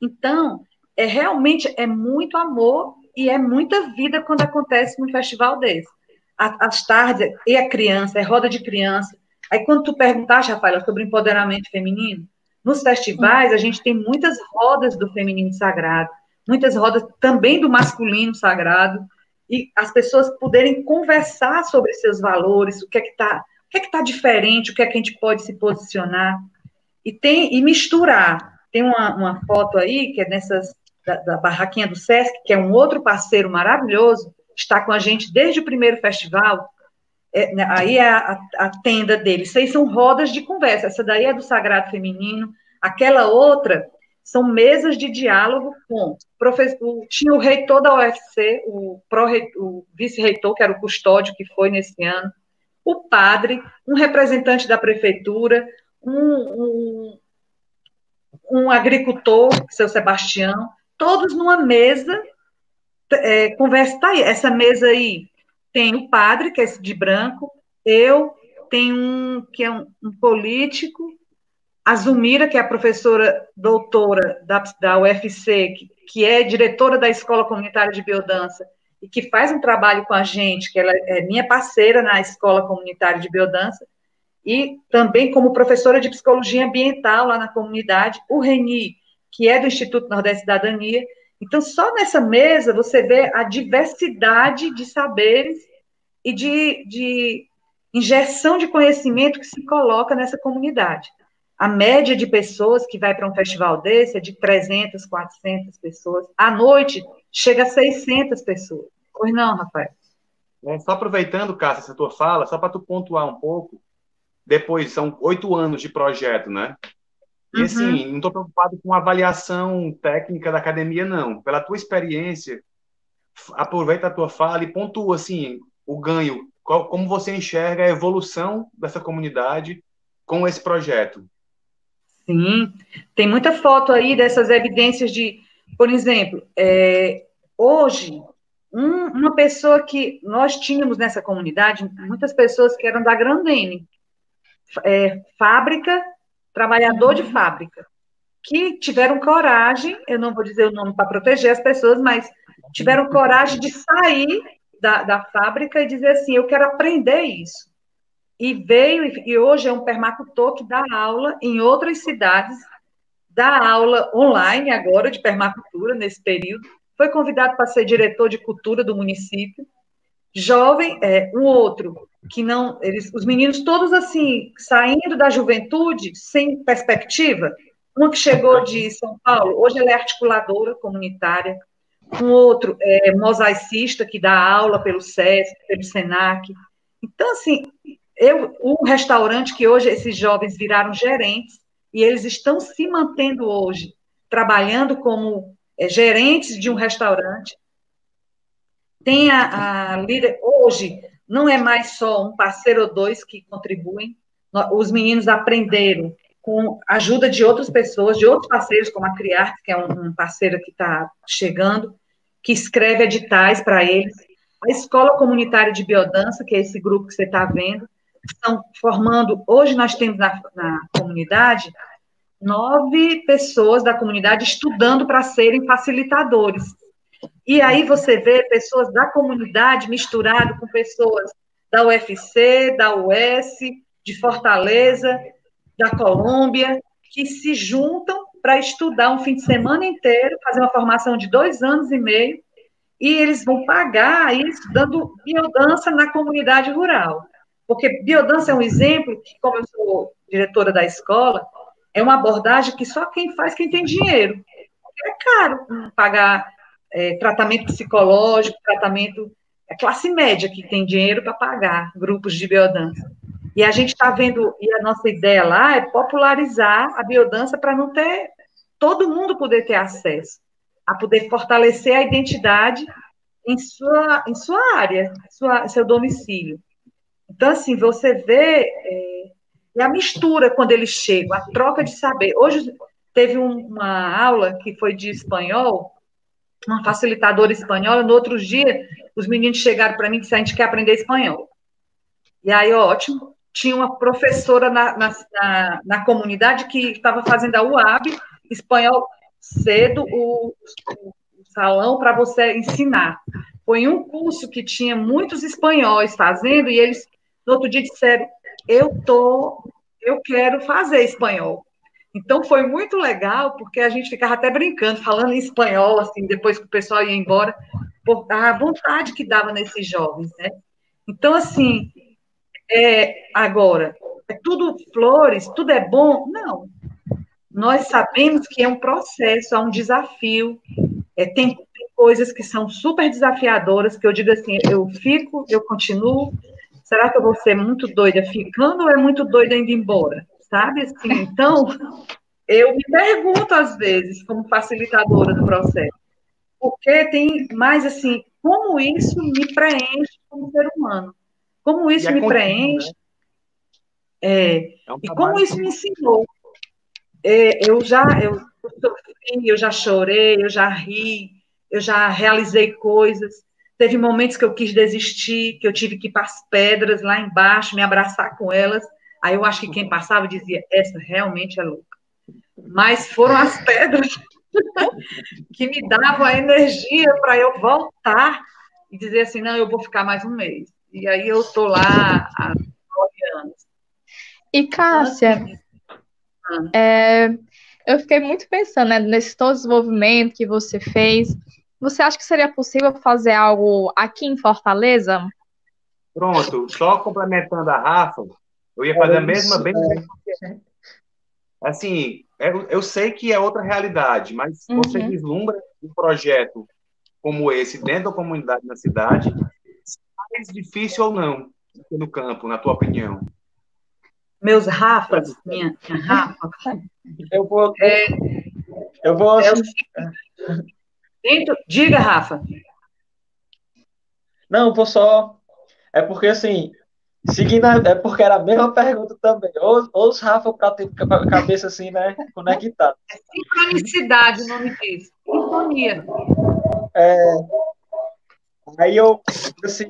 Então, realmente é muito amor e é muita vida quando acontece num festival desse. As tardes, e a criança, é roda de criança. Aí, quando tu perguntaste, Rafaela, sobre empoderamento feminino, nos festivais a gente tem muitas rodas do feminino sagrado, muitas rodas também do masculino sagrado, e as pessoas poderem conversar sobre seus valores, o que é que está diferente, o que é que a gente pode se posicionar, e misturar. Tem uma foto aí, que é da barraquinha do Sesc, que é um outro parceiro maravilhoso, está com a gente desde o primeiro festival. Aí é a tenda dele. Isso aí são rodas de conversa. Essa daí é do Sagrado Feminino. Aquela outra são mesas de diálogo com tinha o reitor da UFC, o vice-reitor, que era o custódio, que foi nesse ano, o padre, um representante da prefeitura, um agricultor, seu Sebastião, todos numa mesa, conversa. Tá aí, essa mesa aí tem o padre, que é esse de branco, eu, tem um que é um político, a Zumira, que é a professora doutora da UFC, que é diretora da Escola Comunitária de Biodança, e que faz um trabalho com a gente, que ela é minha parceira na Escola Comunitária de Biodança, e também como professora de psicologia ambiental lá na comunidade, o Reni, que é do Instituto Nordeste Cidadania. Então, só nessa mesa você vê a diversidade de saberes e de injeção de conhecimento que se coloca nessa comunidade. A média de pessoas que vai para um festival desse é de 300, 400 pessoas. À noite, chega a 600 pessoas. Pois não, Rafael? Só aproveitando, Cássia, essa tua fala, só para tu pontuar um pouco, depois são 8 anos de projeto, né? E assim, não estou preocupado com a avaliação técnica da academia, não. Pela tua experiência, aproveita a tua fala e pontua assim, o ganho, como você enxerga a evolução dessa comunidade com esse projeto. Sim, tem muita foto aí dessas evidências de, por exemplo, hoje, uma pessoa que nós tínhamos nessa comunidade, muitas pessoas que eram da Grandene, fábrica, trabalhador de fábrica, que tiveram coragem, eu não vou dizer o nome para proteger as pessoas, mas tiveram coragem de sair da fábrica e dizer assim, eu quero aprender isso. E veio, e hoje é um permacultor que dá aula em outras cidades, dá aula online agora de permacultura nesse período, foi convidado para ser diretor de cultura do município, jovem, um outro, que não, os meninos todos assim, saindo da juventude, sem perspectiva, uma que chegou de São Paulo, hoje ela é articuladora comunitária, um outro é mosaicista, que dá aula pelo SESC, pelo SENAC. Então, assim, um restaurante que hoje esses jovens viraram gerentes, e eles estão se mantendo hoje, trabalhando como gerentes de um restaurante. Tem a líder, hoje, não é mais só um parceiro ou dois que contribuem, os meninos aprenderam com a ajuda de outras pessoas, de outros parceiros, como a Criarte, que é um parceiro que está chegando, que escreve editais para eles. A Escola Comunitária de Biodança, que é esse grupo que você está vendo, estão formando, hoje nós temos na comunidade, 9 pessoas da comunidade estudando para serem facilitadores. E aí você vê pessoas da comunidade misturado com pessoas da UFC, da US, de Fortaleza, da Colômbia, que se juntam para estudar um fim de semana inteiro, fazer uma formação de 2 anos e meio, e eles vão pagar isso dando biodança na comunidade rural. Porque biodança é um exemplo que, como eu sou diretora da escola, é uma abordagem que só quem faz, quem tem dinheiro. É caro pagar tratamento psicológico, tratamento... É classe média que tem dinheiro para pagar grupos de biodança. E a gente está vendo, e a nossa ideia lá é popularizar a biodança para não ter, todo mundo poder ter acesso, a poder fortalecer a identidade em sua área, seu domicílio. Então, assim, você vê a mistura quando eles chegam, a troca de saber. Hoje teve uma aula que foi de espanhol, uma facilitadora espanhola, no outro dia, os meninos chegaram para mim e disseram, a gente quer aprender espanhol. E aí, ótimo, tinha uma professora na comunidade que estava fazendo a UAB, espanhol cedo, o salão para você ensinar. Foi um curso que tinha muitos espanhóis fazendo, e eles, no outro dia, disseram, eu quero fazer espanhol. Então, foi muito legal, porque a gente ficava até brincando, falando em espanhol, assim, depois que o pessoal ia embora, por a vontade que dava nesses jovens, né? Então, assim, agora, é tudo flores, tudo é bom? Não. Nós sabemos que é um processo, é um desafio, tem coisas que são super desafiadoras, que eu digo assim, eu continuo, será que eu vou ser muito doida ficando ou é muito doida indo embora? Sabe? Assim, então, eu me pergunto às vezes, como facilitadora do processo, porque tem mais assim, como isso me preenche como ser humano? Como isso me preenche? Né? E como isso me ensinou? Eu sofri, eu já chorei, eu já ri, eu já realizei coisas. Teve momentos que eu quis desistir, que eu tive que ir para as pedras lá embaixo, me abraçar com elas. Aí eu acho que quem passava dizia, essa realmente é louca. Mas foram as pedras que me davam a energia para eu voltar e dizer assim, não, eu vou ficar mais um mês. E aí eu estou lá há 9 anos. E, Cássia, eu fiquei muito pensando, né, nesse todo desenvolvimento que você fez. Você acha que seria possível fazer algo aqui em Fortaleza? Pronto, só complementando a Rafa, eu ia fazer a mesma bem. Assim, eu sei que é outra realidade, mas você vislumbra um projeto como esse dentro da comunidade na cidade, mais difícil ou não no campo, na tua opinião? Meus Rafas, minha Rafa. Eu vou assim... Diga, Rafa. Não, vou só... É porque, assim, seguindo, é porque era a mesma pergunta também. Ou os Rafa para ter a cabeça assim, né, conectada. É sincronicidade o nome disso. Sintonia. Aí assim,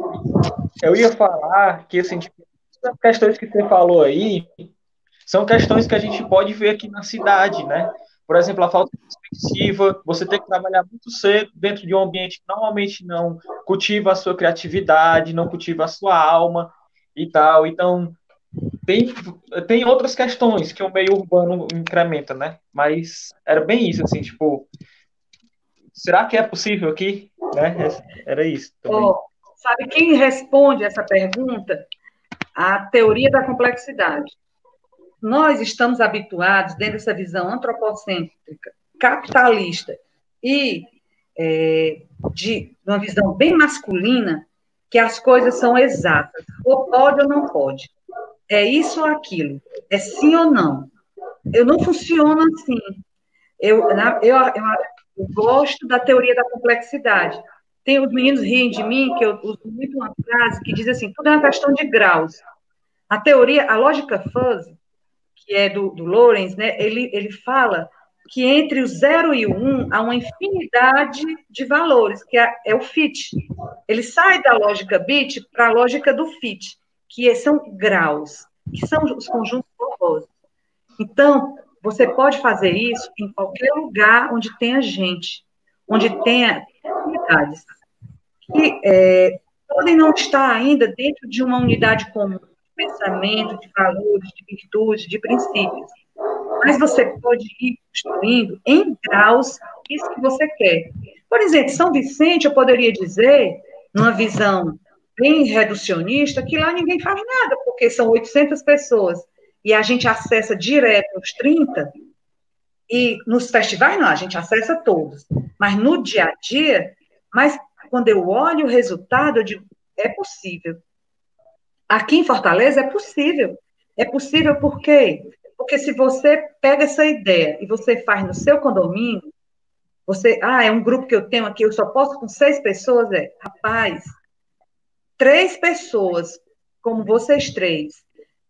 eu ia falar que, assim, tipo, as questões que você falou aí são questões que a gente pode ver aqui na cidade, né? Por exemplo, a falta de perspectiva, você tem que trabalhar muito cedo dentro de um ambiente que normalmente não cultiva a sua criatividade, não cultiva a sua alma e tal. Então, tem, tem outras questões que o meio urbano incrementa, né? Mas era bem isso, assim, tipo, será que é possível aqui? Né? Era isso também. Oh, sabe quem responde essa pergunta? A teoria da complexidade. Nós estamos habituados, dentro dessa visão antropocêntrica, capitalista e de uma visão bem masculina, que as coisas são exatas. Ou pode ou não pode. É isso ou aquilo. É sim ou não. Eu não funciono assim. Eu gosto da teoria da complexidade. Tem os meninos riem de mim, que eu uso muito uma frase que diz assim, tudo é uma questão de graus. A teoria, a lógica fuzzy, que é do Lorenz, né, ele fala que entre o 0 e o 1 há uma infinidade de valores, que é o fit. Ele sai da lógica bit para a lógica do fit, que são graus, que são os conjuntos compostos. Então, você pode fazer isso em qualquer lugar onde tenha gente, onde tenha comunidades, que podem não estar ainda dentro de uma unidade comum de pensamento, de valores, de virtudes, de princípios. Mas você pode ir construindo em graus isso que você quer. Por exemplo, São Vicente, eu poderia dizer, numa visão bem reducionista, que lá ninguém faz nada, porque são 800 pessoas, e a gente acessa direto os 30, e nos festivais não, a gente acessa todos. Mas no dia a dia, mas quando eu olho o resultado, eu digo, é possível. Aqui em Fortaleza é possível. É possível por quê? Porque se você pega essa ideia e você faz no seu condomínio, é um grupo que eu tenho aqui, eu só posso com 6 pessoas, rapaz, 3 pessoas, como vocês 3,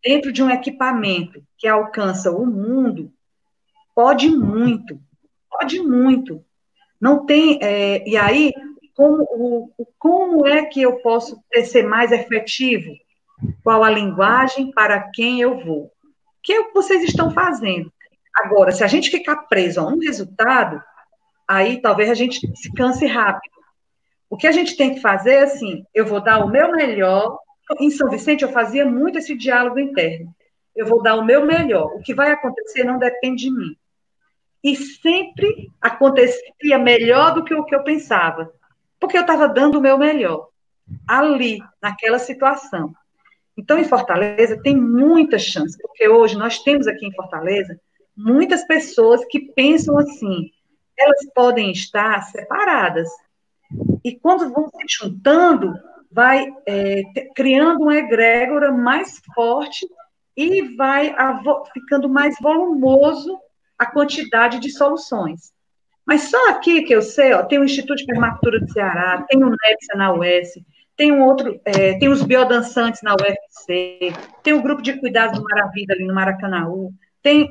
dentro de um equipamento que alcança o mundo, pode muito, pode muito. Não tem, e aí, como é que eu posso ser mais efetivo? Qual a linguagem para quem eu vou? O que é o que vocês estão fazendo? Agora, se a gente ficar preso a um resultado, aí talvez a gente se canse rápido. O que a gente tem que fazer é assim, eu vou dar o meu melhor. Em São Vicente, eu fazia muito esse diálogo interno. Eu vou dar o meu melhor. O que vai acontecer não depende de mim. E sempre acontecia melhor do que o que eu pensava, porque eu estava dando o meu melhor, ali, naquela situação. Então, em Fortaleza, tem muita chance, porque hoje nós temos aqui em Fortaleza muitas pessoas que pensam assim, elas podem estar separadas, e quando vão se juntando, vai criando uma egrégora mais forte e vai ficando mais volumoso a quantidade de soluções. Mas só aqui que eu sei, tem o Instituto de Permacultura do Ceará, tem o NEPSA na UES, tem um outro, tem os biodançantes na UFC, tem o Grupo de Cuidados do Maravilha ali no Maracanaú, tem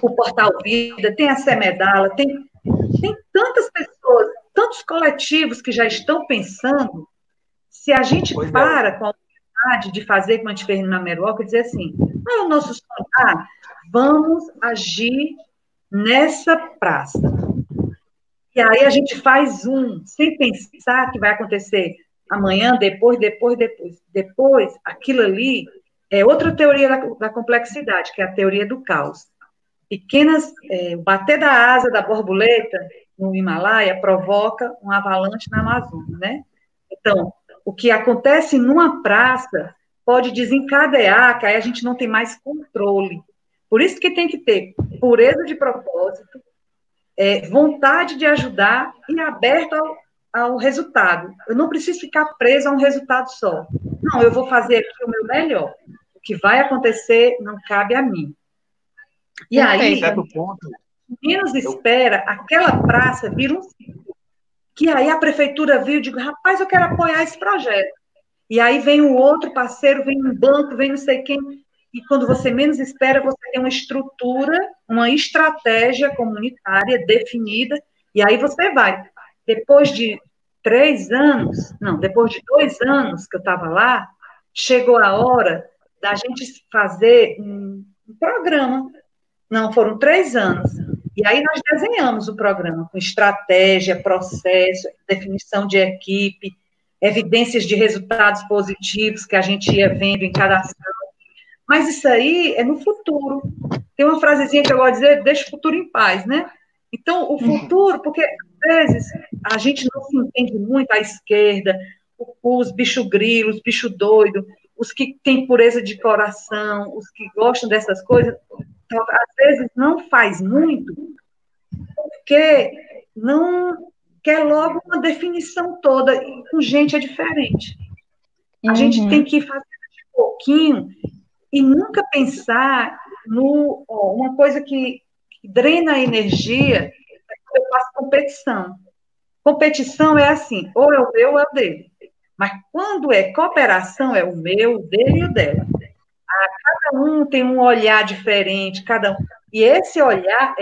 o Portal Vida, tem a Semedala, tem tantas pessoas, tantos coletivos que já estão pensando, se a gente para com a vontade de fazer como a gente fez na Meroca, dizer assim, não é o nosso sonho, vamos agir nessa praça. E aí a gente faz sem pensar que vai acontecer amanhã, depois, aquilo ali é outra teoria da complexidade, que é a teoria do caos. O bater da asa da borboleta no Himalaia provoca um avalanche na Amazônia, né? Então, o que acontece numa praça pode desencadear, que aí a gente não tem mais controle. Por isso que tem que ter pureza de propósito, vontade de ajudar e aberto ao resultado. Eu não preciso ficar preso a um resultado só. Não, eu vou fazer aqui o meu melhor. O que vai acontecer não cabe a mim. E aí, menos espera, aquela praça vira um ciclo. Que aí a prefeitura viu e digo, rapaz, eu quero apoiar esse projeto. E aí vem um outro parceiro, vem um banco, vem não sei quem. E quando você menos espera, você tem uma estrutura, uma estratégia comunitária definida, e aí você vai. Depois de 2 anos que eu estava lá, chegou a hora da gente fazer um programa. Não, foram 3 anos. E aí nós desenhamos o programa com estratégia, processo, definição de equipe, evidências de resultados positivos que a gente ia vendo em cada ação. Mas isso aí é no futuro. Tem uma frasezinha que eu gosto de dizer, deixa o futuro em paz, né? Então, o futuro, porque às vezes a gente não se entende muito à esquerda, os bicho grilos, os bicho doido, os que têm pureza de coração, os que gostam dessas coisas, às vezes não faz muito, porque não quer logo uma definição toda, e com gente é diferente. A gente tem que fazer de pouquinho e nunca pensar no... uma coisa que drena a energia, eu faço competição. Competição é assim, ou é o meu ou é o dele. Mas quando é cooperação, é o meu, o dele e o dela. Cada um tem um olhar diferente, cada um. E esse olhar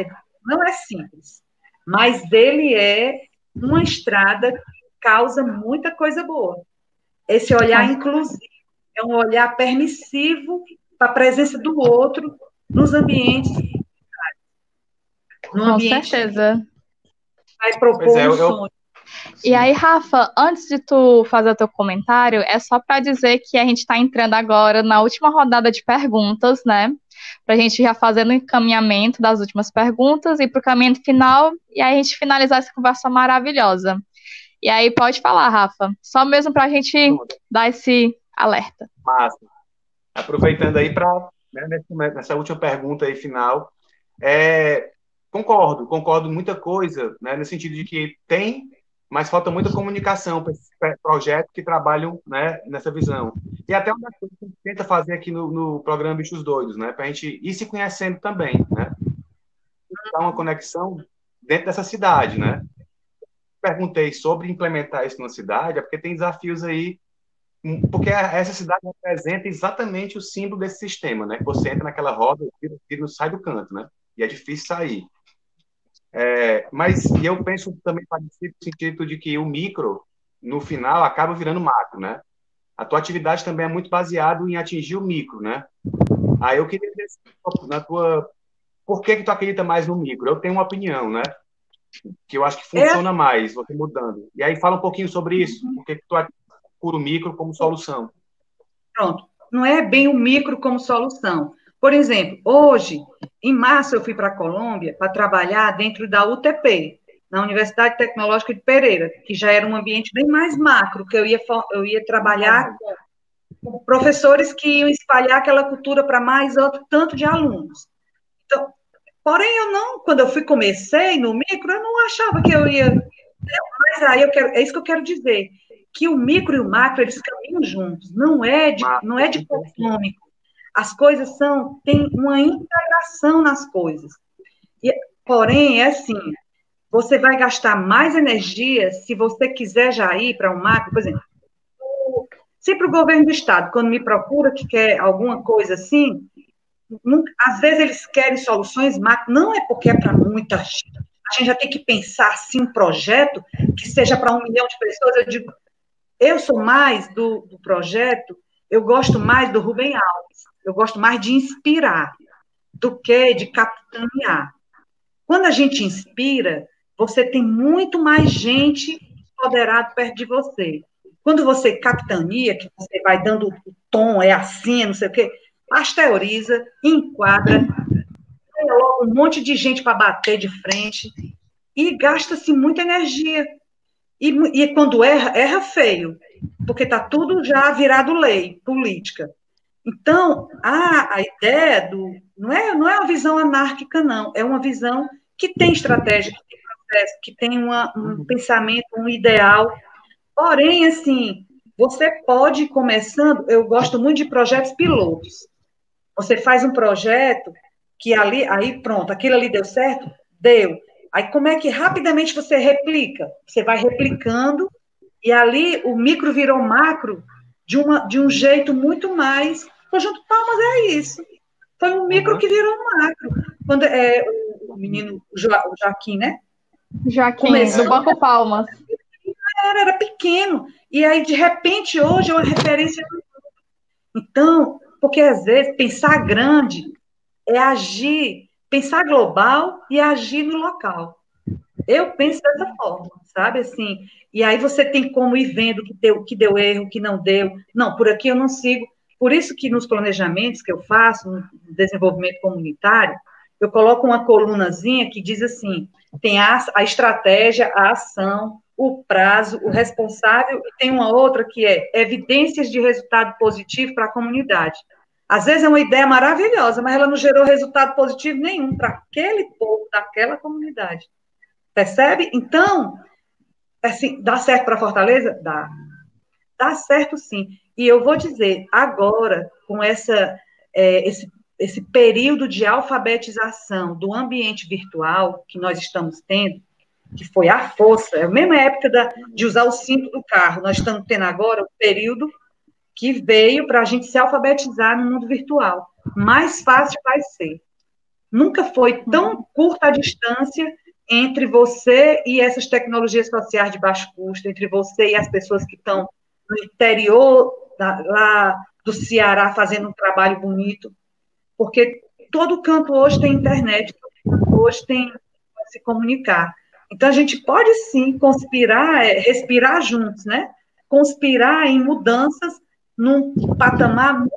não é simples, mas ele é uma estrada que causa muita coisa boa. Esse olhar inclusivo é um olhar permissivo para a presença do outro nos ambientes. Com certeza. Vai propor um sonho. E aí, Rafa, antes de tu fazer o teu comentário, é só para dizer que a gente está entrando agora na última rodada de perguntas, né? Para a gente já fazendo o encaminhamento das últimas perguntas e para o caminho final, e aí a gente finalizar essa conversa maravilhosa. E aí, pode falar, Rafa, só mesmo para a gente dar esse alerta. Massa. Aproveitando aí para, né, nessa última pergunta aí final, concordo muita coisa, né, no sentido de que mas falta muita comunicação para esses projetos que trabalham, né, nessa visão. E até uma coisa que a gente tenta fazer aqui no programa Bichos Doidos, né, para a gente ir se conhecendo também, né? Dar uma conexão dentro dessa cidade, né? Perguntei sobre implementar isso na cidade, porque tem desafios aí, porque essa cidade representa exatamente o símbolo desse sistema, né? Você entra naquela roda e não sai do canto, né? E é difícil sair. Mas eu penso também parecido no sentido de que o micro, no final, acaba virando macro, né? A tua atividade também é muito baseada em atingir o micro, né? Aí eu queria ver por que tu acredita mais no micro? Eu tenho uma opinião, né? Que eu acho que funciona mais, você mudando. E aí fala um pouquinho sobre isso. Por que tu procura o micro como solução? Pronto. Não é bem o micro como solução. Por exemplo, hoje, em março, eu fui para a Colômbia para trabalhar dentro da UTP, na Universidade Tecnológica de Pereira, que já era um ambiente bem mais macro, que eu ia trabalhar com professores que iam espalhar aquela cultura para mais outro tanto de alunos. Então, porém, quando eu comecei no micro, eu não achava que eu ia... Mas aí é isso que eu quero dizer, que o micro e o macro, eles caminham juntos, não é dicotômico. As coisas tem uma integração nas coisas. Porém, é assim, você vai gastar mais energia se você quiser já ir para um macro, por exemplo, sempre o governo do estado, quando me procura que quer alguma coisa assim, às vezes eles querem soluções macro, não é porque é para muita gente. A gente já tem que pensar assim um projeto que seja para 1 milhão de pessoas. Eu digo, eu sou mais do projeto, eu gosto mais do Rubem Alves. Eu gosto mais de inspirar do que de capitanear. Quando a gente inspira, você tem muito mais gente empoderada perto de você. Quando você capitania, que você vai dando o tom, é assim, não sei o quê, pasteuriza, enquadra, tem logo um monte de gente para bater de frente e gasta-se muita energia. E quando erra feio, porque está tudo já virado lei política. Então, a ideia não é uma visão anárquica, não. É uma visão que tem estratégia, que tem processo, que tem um pensamento, um ideal. Porém, assim, você pode ir começando... Eu gosto muito de projetos pilotos. Você faz um projeto que aí pronto, aquilo ali deu certo? Deu. Aí como é que rapidamente você replica? Você vai replicando e ali o micro virou macro de um jeito muito mais... Conjunto Palmas é isso. Foi um micro que virou um macro. Quando o menino, o Joaquim, né? Joaquim, do Banco Palmas. Era pequeno. E aí, de repente, hoje é uma referência. Então, porque às vezes pensar grande é agir pensar global e agir no local. Eu penso dessa forma, sabe? Assim, e aí você tem como ir vendo que deu erro, que não deu. Não, por aqui eu não sigo. Por isso que nos planejamentos que eu faço, no desenvolvimento comunitário, eu coloco uma colunazinha que diz assim, tem a estratégia, a ação, o prazo, o responsável, e tem uma outra que é evidências de resultado positivo para a comunidade. Às vezes é uma ideia maravilhosa, mas ela não gerou resultado positivo nenhum para aquele povo, daquela comunidade. Percebe? Então, assim, dá certo para Fortaleza? Dá. Dá certo, sim. E eu vou dizer, agora, com esse período de alfabetização do ambiente virtual que nós estamos tendo, que foi a força, é a mesma época de usar o cinto do carro, nós estamos tendo agora o período que veio para a gente se alfabetizar no mundo virtual. Mais fácil vai ser. Nunca foi tão curta a distância entre você e essas tecnologias sociais de baixo custo, entre você e as pessoas que estão no interior lá do Ceará fazendo um trabalho bonito, porque todo canto hoje tem internet, todo canto hoje tem se comunicar. Então, a gente pode, sim, conspirar, respirar juntos, né? Conspirar em mudanças num patamar muito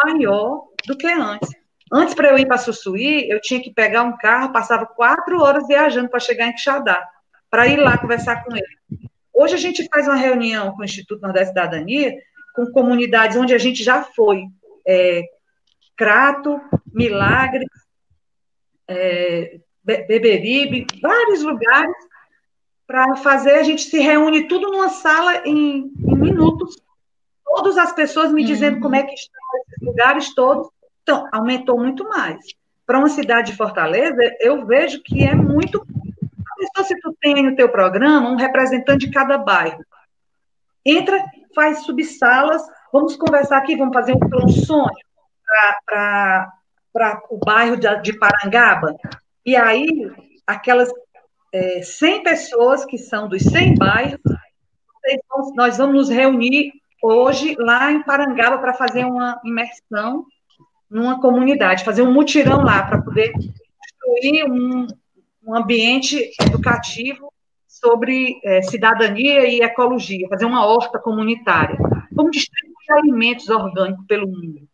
maior do que antes. Antes, para eu ir para Sussuí, eu tinha que pegar um carro, passava 4 horas viajando para chegar em Quixadá, para ir lá conversar com ele. Hoje a gente faz uma reunião com o Instituto Nordeste da Cidadania, com comunidades onde a gente já foi, Crato, Milagres, Beberibe, vários lugares, para fazer, a gente se reúne tudo numa sala em minutos, todas as pessoas me dizendo como é que estão esses lugares todos. Então, aumentou muito mais. Para uma cidade de Fortaleza, eu vejo que é muito... Se tu tem no teu programa um representante de cada bairro, entra, faz subsalas, vamos conversar aqui, vamos fazer um sonho para o bairro de Parangaba, e aí, aquelas 100 pessoas que são dos 100 bairros, nós vamos nos reunir hoje lá em Parangaba para fazer uma imersão numa comunidade, fazer um mutirão lá para poder construir um ambiente educativo sobre cidadania e ecologia, fazer uma horta comunitária. Vamos distribuir alimentos orgânicos pelo mundo.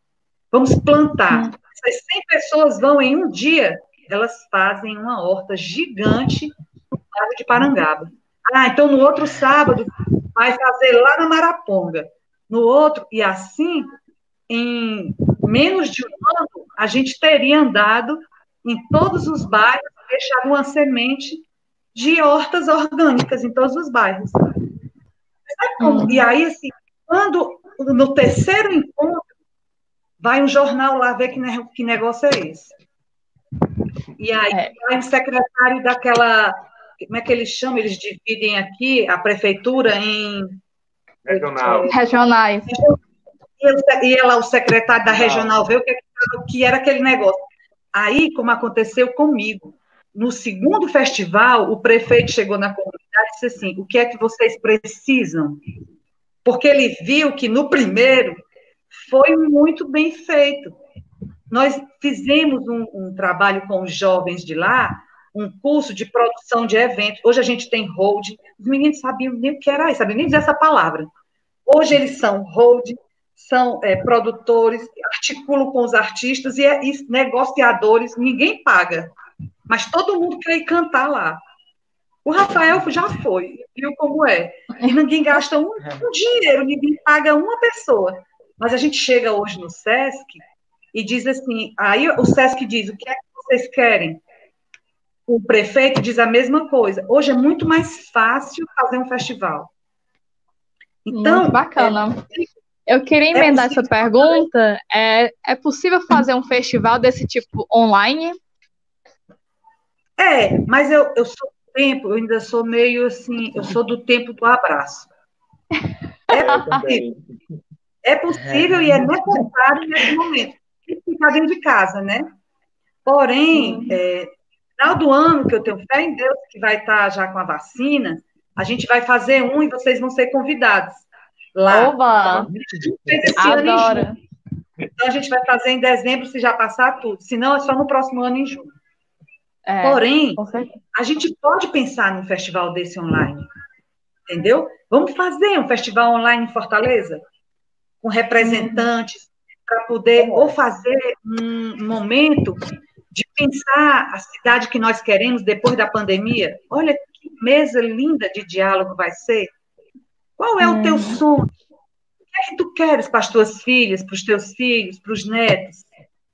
Vamos plantar. Essas 100 pessoas vão, em um dia, elas fazem uma horta gigante no bairro de Parangaba. Então no outro sábado vai fazer lá na Maraponga. No outro, e assim, em menos de um ano, a gente teria andado em todos os bairros, deixado uma semente de hortas orgânicas em todos os bairros. E aí, assim, quando no terceiro encontro, vai um jornal lá ver que negócio é esse. E aí vai o secretário daquela... Como é que eles chamam? Eles dividem aqui a prefeitura em... Regionais. E ela, o secretário da regional, vê o que era aquele negócio. Aí, como aconteceu comigo, no segundo festival, o prefeito chegou na comunidade e disse assim, o que é que vocês precisam? Porque ele viu que no primeiro foi muito bem feito. Nós fizemos um trabalho com os jovens de lá, um curso de produção de eventos. Hoje a gente tem holding. Os meninos sabiam nem o que era isso, sabiam nem dizer essa palavra. Hoje eles são holding, são produtores, articulam com os artistas e negociadores, ninguém paga. Mas todo mundo quer ir cantar lá. O Rafael já foi, viu como é. E ninguém gasta um dinheiro, ninguém paga uma pessoa. Mas a gente chega hoje no SESC e diz assim, aí o SESC diz, o que é que vocês querem? O prefeito diz a mesma coisa. Hoje é muito mais fácil fazer um festival. Então, muito bacana. Eu queria emendar essa pergunta. É possível fazer um festival desse tipo online? Mas eu sou do tempo, eu ainda sou meio assim, eu sou do tempo do abraço. É possível e é necessário nesse momento. Ficar dentro de casa, né? Porém, no final do ano, que eu tenho fé em Deus, que vai estar já com a vacina, a gente vai fazer um e vocês vão ser convidados lá. Oba! Adoro! Então, a gente vai fazer em dezembro, se já passar tudo. Se não, é só no próximo ano, em junho. Porém, com certeza. a gente pode pensar num festival desse online, entendeu? Vamos fazer um festival online em Fortaleza, com representantes, para poder ou fazer um momento de pensar a cidade que nós queremos depois da pandemia. Olha que mesa linda de diálogo vai ser. Qual é o teu sonho? O que é que tu queres para as tuas filhas, para os teus filhos, para os netos?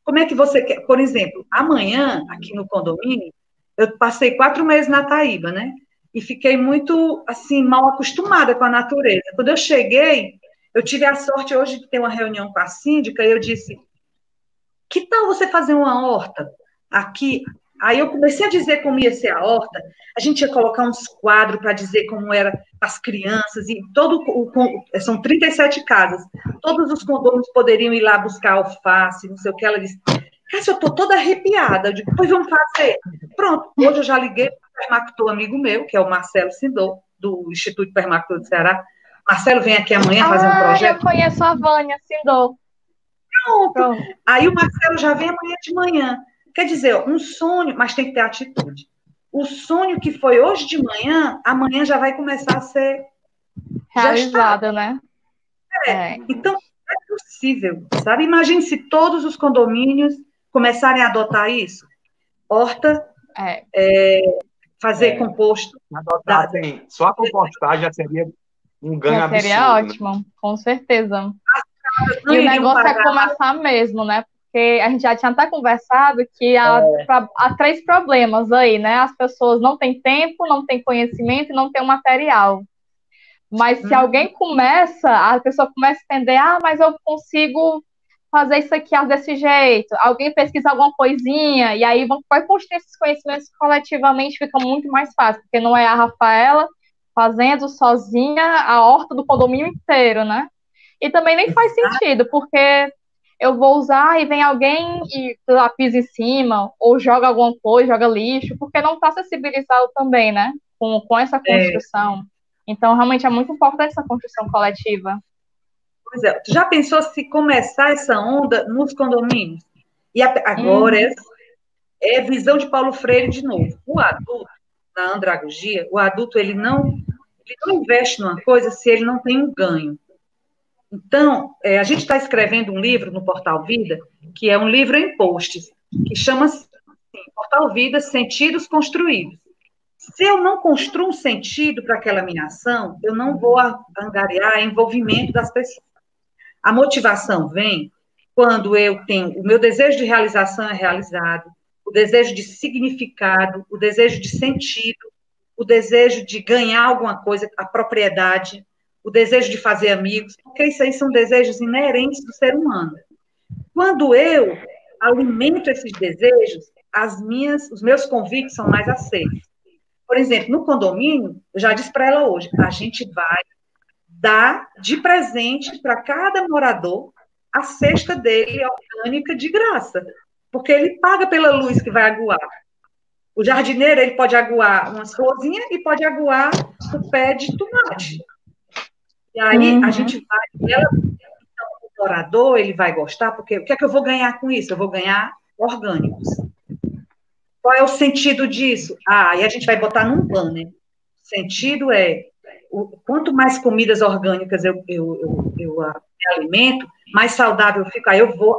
Como é que você quer? Por exemplo, amanhã, aqui no condomínio, eu passei 4 meses na Taíba, né? E fiquei muito, assim, mal acostumada com a natureza. Quando eu cheguei, eu tive a sorte hoje de ter uma reunião com a síndica e eu disse, que tal você fazer uma horta aqui? Aí eu comecei a dizer como ia ser a horta, a gente ia colocar uns quadros para dizer como era as crianças, e são 37 casas, todos os condôminos poderiam ir lá buscar alface, não sei o que, ela disse, Cássia, eu estou toda arrepiada, eu digo, pois vamos fazer. Pronto, hoje eu já liguei para o permacultor amigo meu, que é o Marcelo Sindor, do Instituto Permacultor do Ceará. Marcelo, vem aqui amanhã fazer um projeto. Eu conheço a Vânia Sindor. Pronto. Aí o Marcelo já vem amanhã de manhã. Quer dizer, um sonho, mas tem que ter atitude. O sonho que foi hoje de manhã, amanhã já vai começar a ser realizado, né? Então, é possível, sabe? Imagine se todos os condomínios começarem a adotar isso. Horta, fazer composto. Adotar, só a compostagem já seria um ganho absurdo. Seria ótimo, né? Com certeza. E o negócio é começar mesmo, né? Porque a gente já tinha até conversado que há 3 problemas aí, né? As pessoas não têm tempo, não têm conhecimento e não têm o material. Mas se alguém começa, a pessoa começa a entender, mas eu consigo fazer isso aqui desse jeito. Alguém pesquisa alguma coisinha, e aí vai construir esses conhecimentos coletivamente, fica muito mais fácil, porque não é a Rafaela fazendo sozinha a horta do condomínio inteiro, né? E também nem faz sentido, porque eu vou usar e vem alguém e pisa em cima, ou joga alguma coisa, joga lixo, porque não está sensibilizado também, né? Com essa construção. Então, realmente é muito importante essa construção coletiva. Pois é. Tu já pensou se começar essa onda nos condomínios? E agora é visão de Paulo Freire de novo. O adulto, na andragogia, o adulto ele não investe numa coisa se ele não tem um ganho. Então, a gente está escrevendo um livro no Portal Vida, que é um livro em posts, que chama-se Portal Vida, Sentidos Construídos. Se eu não construo um sentido para aquela minha ação, eu não vou angariar envolvimento das pessoas. A motivação vem quando eu tenho o meu desejo de realização é realizado, o desejo de significado, o desejo de sentido, o desejo de ganhar alguma coisa, a propriedade, o desejo de fazer amigos, porque isso aí são desejos inerentes do ser humano. Quando eu alimento esses desejos, os meus convites são mais aceitos. Por exemplo, no condomínio, eu já disse para ela hoje, a gente vai dar de presente para cada morador a cesta dele orgânica de graça, porque ele paga pela luz que vai aguar. O jardineiro, ele pode aguar umas florzinhas e pode aguar o pé de tomate. E aí, a gente vai... Então, o morador, ele vai gostar, porque o que é que eu vou ganhar com isso? Eu vou ganhar orgânicos. Qual é o sentido disso? E a gente vai botar num banner. O sentido é, quanto mais comidas orgânicas eu me alimento, mais saudável eu fico.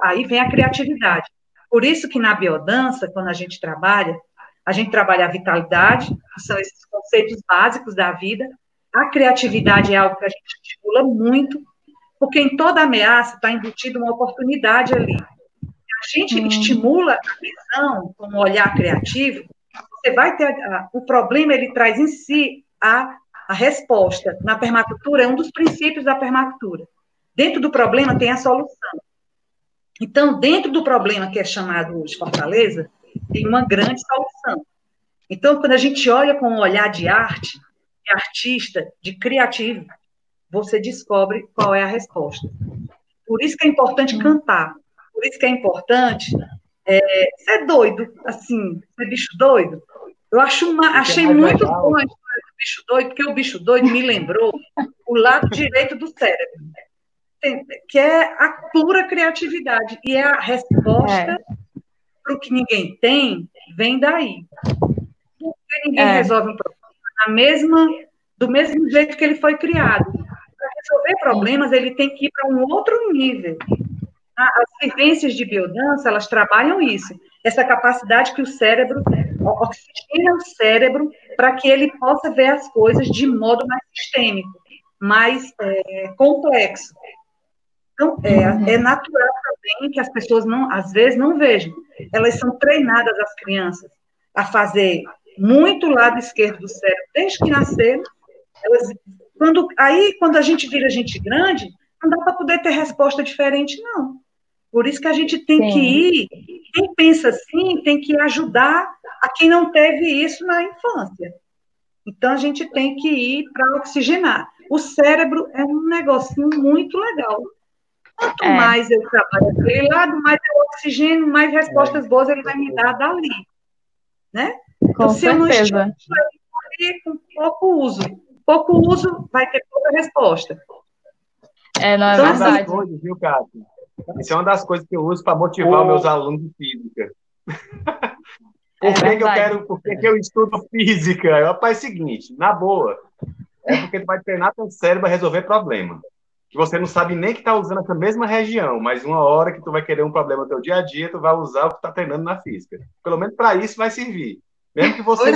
Aí vem a criatividade. Por isso que na biodança, quando a gente trabalha a vitalidade, que são esses conceitos básicos da vida. A criatividade é algo que a gente estimula muito, porque em toda ameaça está embutida uma oportunidade ali. A gente estimula a visão com um olhar criativo, você vai ter... O problema, ele traz em si a resposta. Na permacultura, é um dos princípios da permacultura. Dentro do problema tem a solução. Então, dentro do problema que é chamado de Fortaleza, tem uma grande solução. Então, quando a gente olha com um olhar de arte, de artista, de criativo, você descobre qual é a resposta. Por isso que é importante cantar. Por isso que é importante ser doido, assim, ser bicho doido. Eu achei muito bom a história do bicho doido, porque o bicho doido me lembrou o lado direito do cérebro, que é a pura criatividade. E é a resposta para o que ninguém tem, vem daí. Porque ninguém resolve um problema do mesmo jeito que ele foi criado. Para resolver problemas, ele tem que ir para um outro nível. As vivências de biodança, elas trabalham isso, essa capacidade que o cérebro, oxigena o cérebro para que ele possa ver as coisas de modo mais sistêmico, mais complexo. Então, é natural também que as pessoas, às vezes, não vejam. Elas são treinadas, as crianças, a fazer muito lado esquerdo do cérebro, desde que nasceram. Quando a gente vira gente grande, não dá para poder ter resposta diferente, não. Por isso que a gente tem que ir, quem pensa assim, tem que ajudar a quem não teve isso na infância. Então, a gente tem que ir para oxigenar. O cérebro é um negocinho muito legal. Quanto mais eu trabalho daquele lado, mais eu oxigeno, mais respostas boas ele vai me dar dali. Né? Então, se eu não estiver com pouco uso, vai ter pouca resposta. Não é verdade. Coisas, viu, Cássio? Isso é uma das coisas que eu uso para motivar meus alunos de física. Por que eu estudo física? Rapaz, é o seguinte, na boa, é porque tu vai treinar teu cérebro a resolver problema. Que você não sabe nem que está usando essa mesma região, mas uma hora que tu vai querer um problema no teu dia a dia, tu vai usar o que tu está treinando na física. Pelo menos para isso vai servir. Mesmo que você...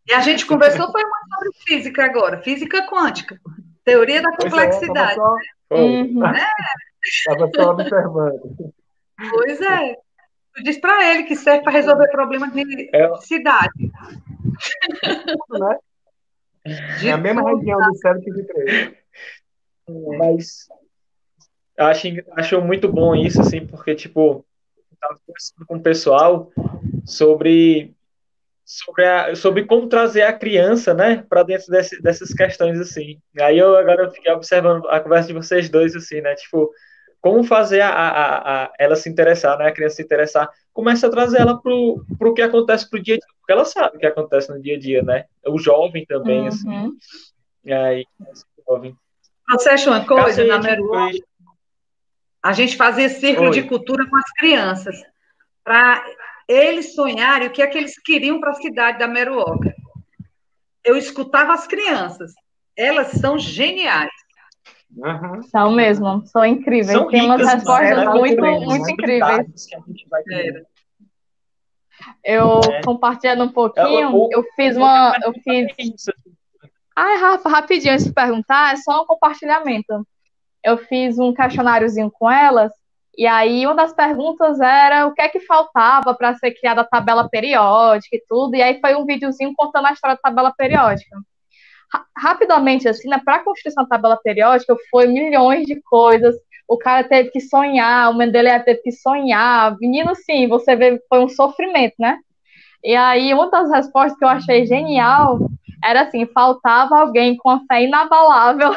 E a gente conversou foi uma sobre física agora, física quântica, teoria da complexidade. Estava só observando. Pois é. Tu diz para ele que serve para resolver problemas de cidade. Né? É a mesma região do cérebro que de treino. Mas acho muito bom isso, assim, porque, tipo, eu tava conversando com o pessoal sobre como trazer a criança, né, para dentro dessas questões, assim. Aí agora eu fiquei observando a conversa de vocês dois, assim, né, tipo, como fazer ela se interessar, né, a criança se interessar, começa a trazer ela pro que acontece pro dia a dia, porque ela sabe o que acontece no dia a dia, né, o jovem também, assim, e aí, o jovem. Você achou uma coisa, na Meruoca? A gente fazia círculo de cultura com as crianças, para eles sonharem o que é que eles queriam para a cidade da Meruoca. Eu escutava as crianças, elas são geniais. São mesmo, são incríveis. Tem umas respostas muito incríveis. Eu, compartilhando um pouquinho, eu fiz... Ai, Rafa, rapidinho, antes de perguntar, é só um compartilhamento. Eu fiz um questionáriozinho com elas, e aí uma das perguntas era o que é que faltava para ser criada a tabela periódica e tudo, e aí foi um videozinho contando a história da tabela periódica. Rapidamente, assim, né, para a construção da tabela periódica, foi milhões de coisas, o cara teve que sonhar, o Mendeleev teve que sonhar, menino, sim, você vê, foi um sofrimento, né? E aí, uma das respostas que eu achei genial era assim, faltava alguém com a fé inabalável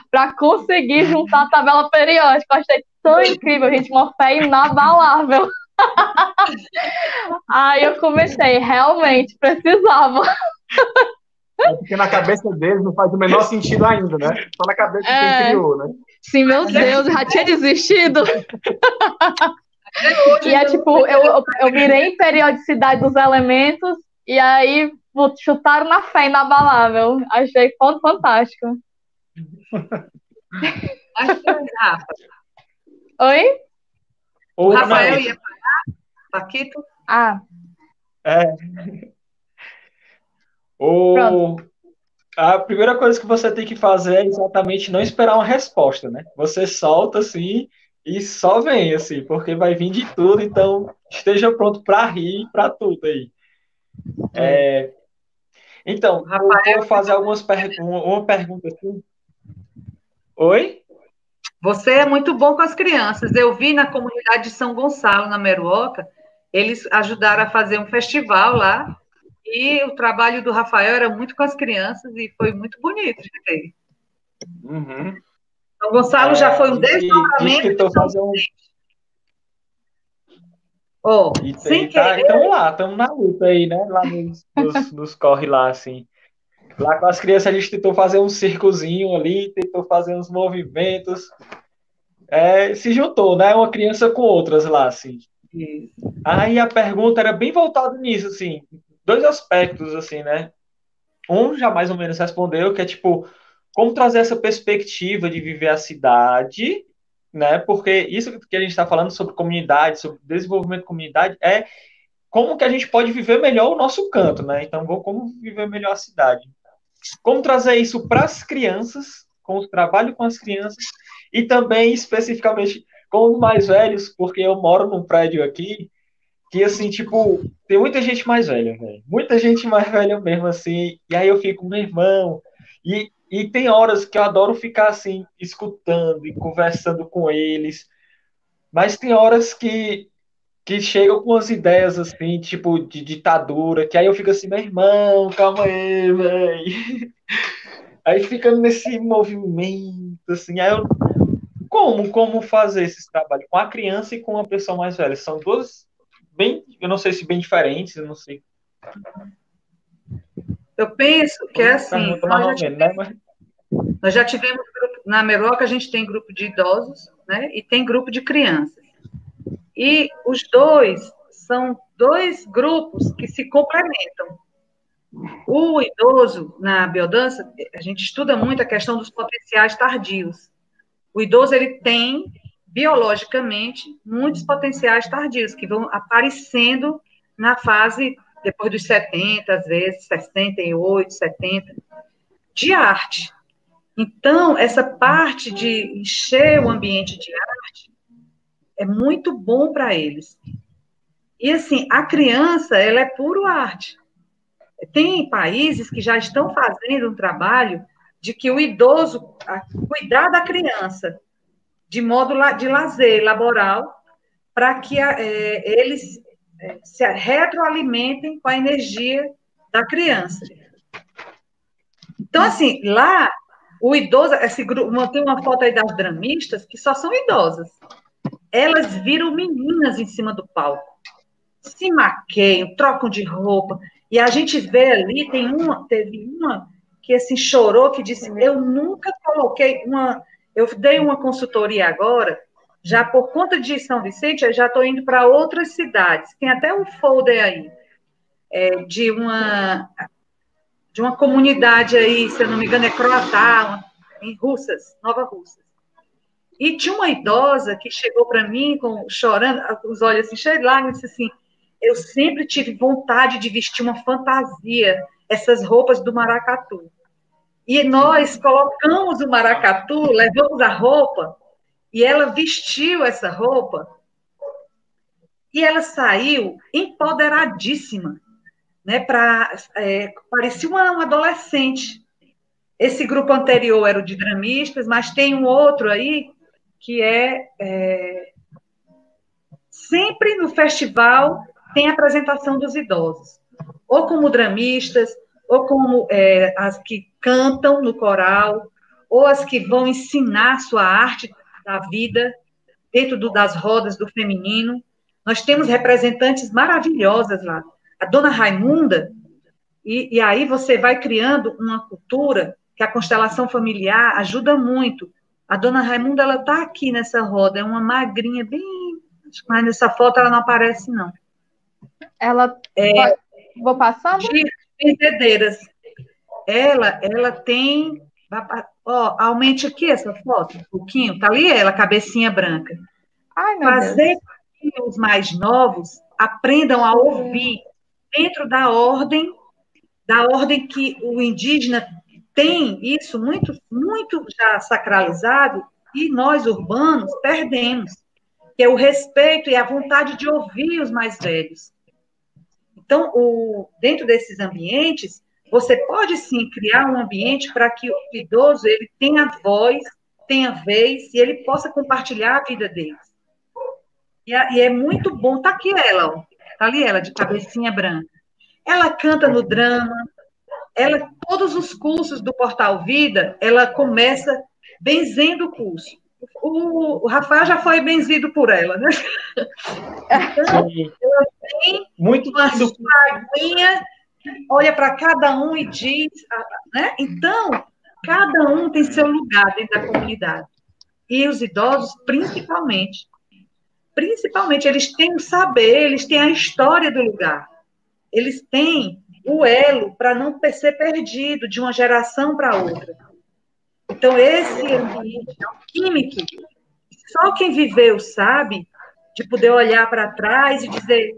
para conseguir juntar a tabela periódica. Eu achei tão incrível, gente, uma fé inabalável. Aí eu comecei, realmente, precisava. Porque na cabeça deles não faz o menor sentido ainda, né? Só na cabeça de quem criou, né? Sim, meu Deus, já tinha desistido. E é tipo, eu mirei em periodicidade dos elementos e aí chutaram na fé inabalável. Achei fantástico. Rafa. Oi? O Rafael ia falar? Paquito? A primeira coisa que você tem que fazer é exatamente não esperar uma resposta, né? Você solta assim e só vem, assim, porque vai vir de tudo, então esteja pronto para rir para tudo aí. Então, eu vou fazer uma pergunta assim. Oi? Você é muito bom com as crianças. Eu vi na comunidade de São Gonçalo, na Meruoca, eles ajudaram a fazer um festival lá, e o trabalho do Rafael era muito com as crianças, e foi muito bonito de ver. São Gonçalo já foi um desdobramento de São sem querer. Estamos lá, estamos na luta aí, né? Lá nos corre lá, assim. Lá com as crianças a gente tentou fazer um circozinho ali, tentou fazer uns movimentos. Se juntou, né? Uma criança com outras lá, assim. Aí a pergunta era bem voltada nisso, assim, dois aspectos, assim, né? Um já mais ou menos respondeu, que é tipo, como trazer essa perspectiva de viver a cidade, né? Porque isso que a gente está falando sobre comunidade, sobre desenvolvimento de comunidade, é como que a gente pode viver melhor o nosso canto, né? Então, como viver melhor a cidade. Como trazer isso para as crianças, com o trabalho com as crianças, e também especificamente com os mais velhos, porque eu moro num prédio aqui que, assim, tipo, tem muita gente mais velha, velho. Muita gente mais velha mesmo, assim. E aí eu fico, meu irmão. E tem horas que eu adoro ficar, assim, escutando e conversando com eles. Mas tem horas que chegam com as ideias, assim, tipo, de ditadura, que aí eu fico assim, meu irmão, calma aí, velho. Aí fica nesse movimento, assim. Aí eu, como fazer esse trabalho com a criança e com a pessoa mais velha? São duas bem, eu não sei se bem diferentes, eu não sei. Eu penso que é assim, Pergunta mais ou menos, né? nós já tivemos grupo, na Meroca a gente tem grupo de idosos, né, e tem grupo de crianças. E os dois são dois grupos que se complementam. O idoso, na biodança, a gente estuda muito a questão dos potenciais tardios. O idoso, ele tem, biologicamente, muitos potenciais tardios, que vão aparecendo na fase, depois dos 70, às vezes, 68, 70, de arte. Então, essa parte de encher o ambiente de arte é muito bom para eles. E, assim, a criança, ela é puro arte. Tem países que já estão fazendo um trabalho de que o idoso cuidar da criança de modo de lazer laboral, para que eles se retroalimentem com a energia da criança. Então, assim, lá, o idoso, esse grupo, tem uma foto aí das dramistas que só são idosas. Elas viram meninas em cima do palco. Se maqueiam, trocam de roupa. E a gente vê ali, teve uma que assim chorou, que disse, eu nunca coloquei eu dei uma consultoria agora, já por conta de São Vicente, eu já estou indo para outras cidades. Tem até um folder aí, de uma comunidade aí, se eu não me engano, é Croatá, em Russas, Nova Russas. E tinha uma idosa que chegou para mim, chorando, os olhos assim, cheios de lágrimas, e disse assim, eu sempre tive vontade de vestir uma fantasia, essas roupas do maracatu. E nós colocamos o maracatu, levamos a roupa, e ela vestiu essa roupa, e ela saiu empoderadíssima, né? Parecia uma adolescente. Esse grupo anterior era o de dramistas, mas tem um outro aí que sempre no festival tem a apresentação dos idosos, ou como dramistas, ou como as que cantam no coral, ou as que vão ensinar sua arte da vida dentro das rodas do feminino. Nós temos representantes maravilhosas lá. A dona Raimunda, e aí você vai criando uma cultura que a constelação familiar ajuda muito. A dona Raimunda, ela está aqui nessa roda, é uma magrinha bem... Mas nessa foto ela não aparece, não. Ela... Vou passando? De benzedeiras. Ela tem... aumente aqui essa foto, um pouquinho. Tá ali ela, cabecinha branca. Ai, meu Fazer com que os mais novos aprendam a ouvir dentro da ordem que o indígena tem isso muito, muito já sacralizado, e nós, urbanos, perdemos, que é o respeito e a vontade de ouvir os mais velhos. Então, dentro desses ambientes, você pode, sim, criar um ambiente para que o idoso ele tenha voz, tenha vez, e ele possa compartilhar a vida deles. E é muito bom. Está aqui ela, ó. Está ali ela, de cabecinha branca. Ela canta no drama, todos os cursos do Portal Vida, ela começa benzendo o curso. O Rafael já foi benzido por ela, né? Então, ela tem muito uma aguinha, olha para cada um e diz, né? Então, cada um tem seu lugar dentro da comunidade. E os idosos, principalmente. principalmente, eles têm o saber, eles têm a história do lugar. Eles têm o elo para não ser perdido de uma geração para outra. Então, esse ambiente químico, só quem viveu sabe, de poder olhar para trás e dizer,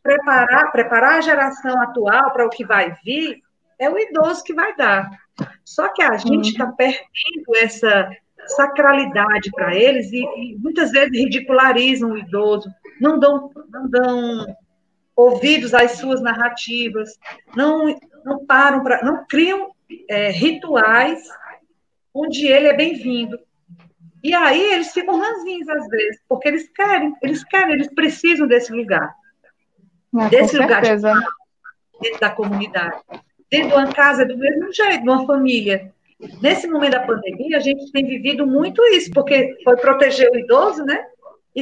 preparar a geração atual para o que vai vir, é o idoso que vai dar. Só que a gente está perdendo essa sacralidade para eles e muitas vezes ridicularizam o idoso, não dão ouvidos às suas narrativas, não criam rituais onde ele é bem-vindo. E aí eles ficam ranzinhos às vezes, porque eles precisam desse lugar. Desse lugar dentro da comunidade. Dentro de uma casa, do mesmo jeito, de uma família. Nesse momento da pandemia, a gente tem vivido muito isso, porque foi proteger o idoso, né? E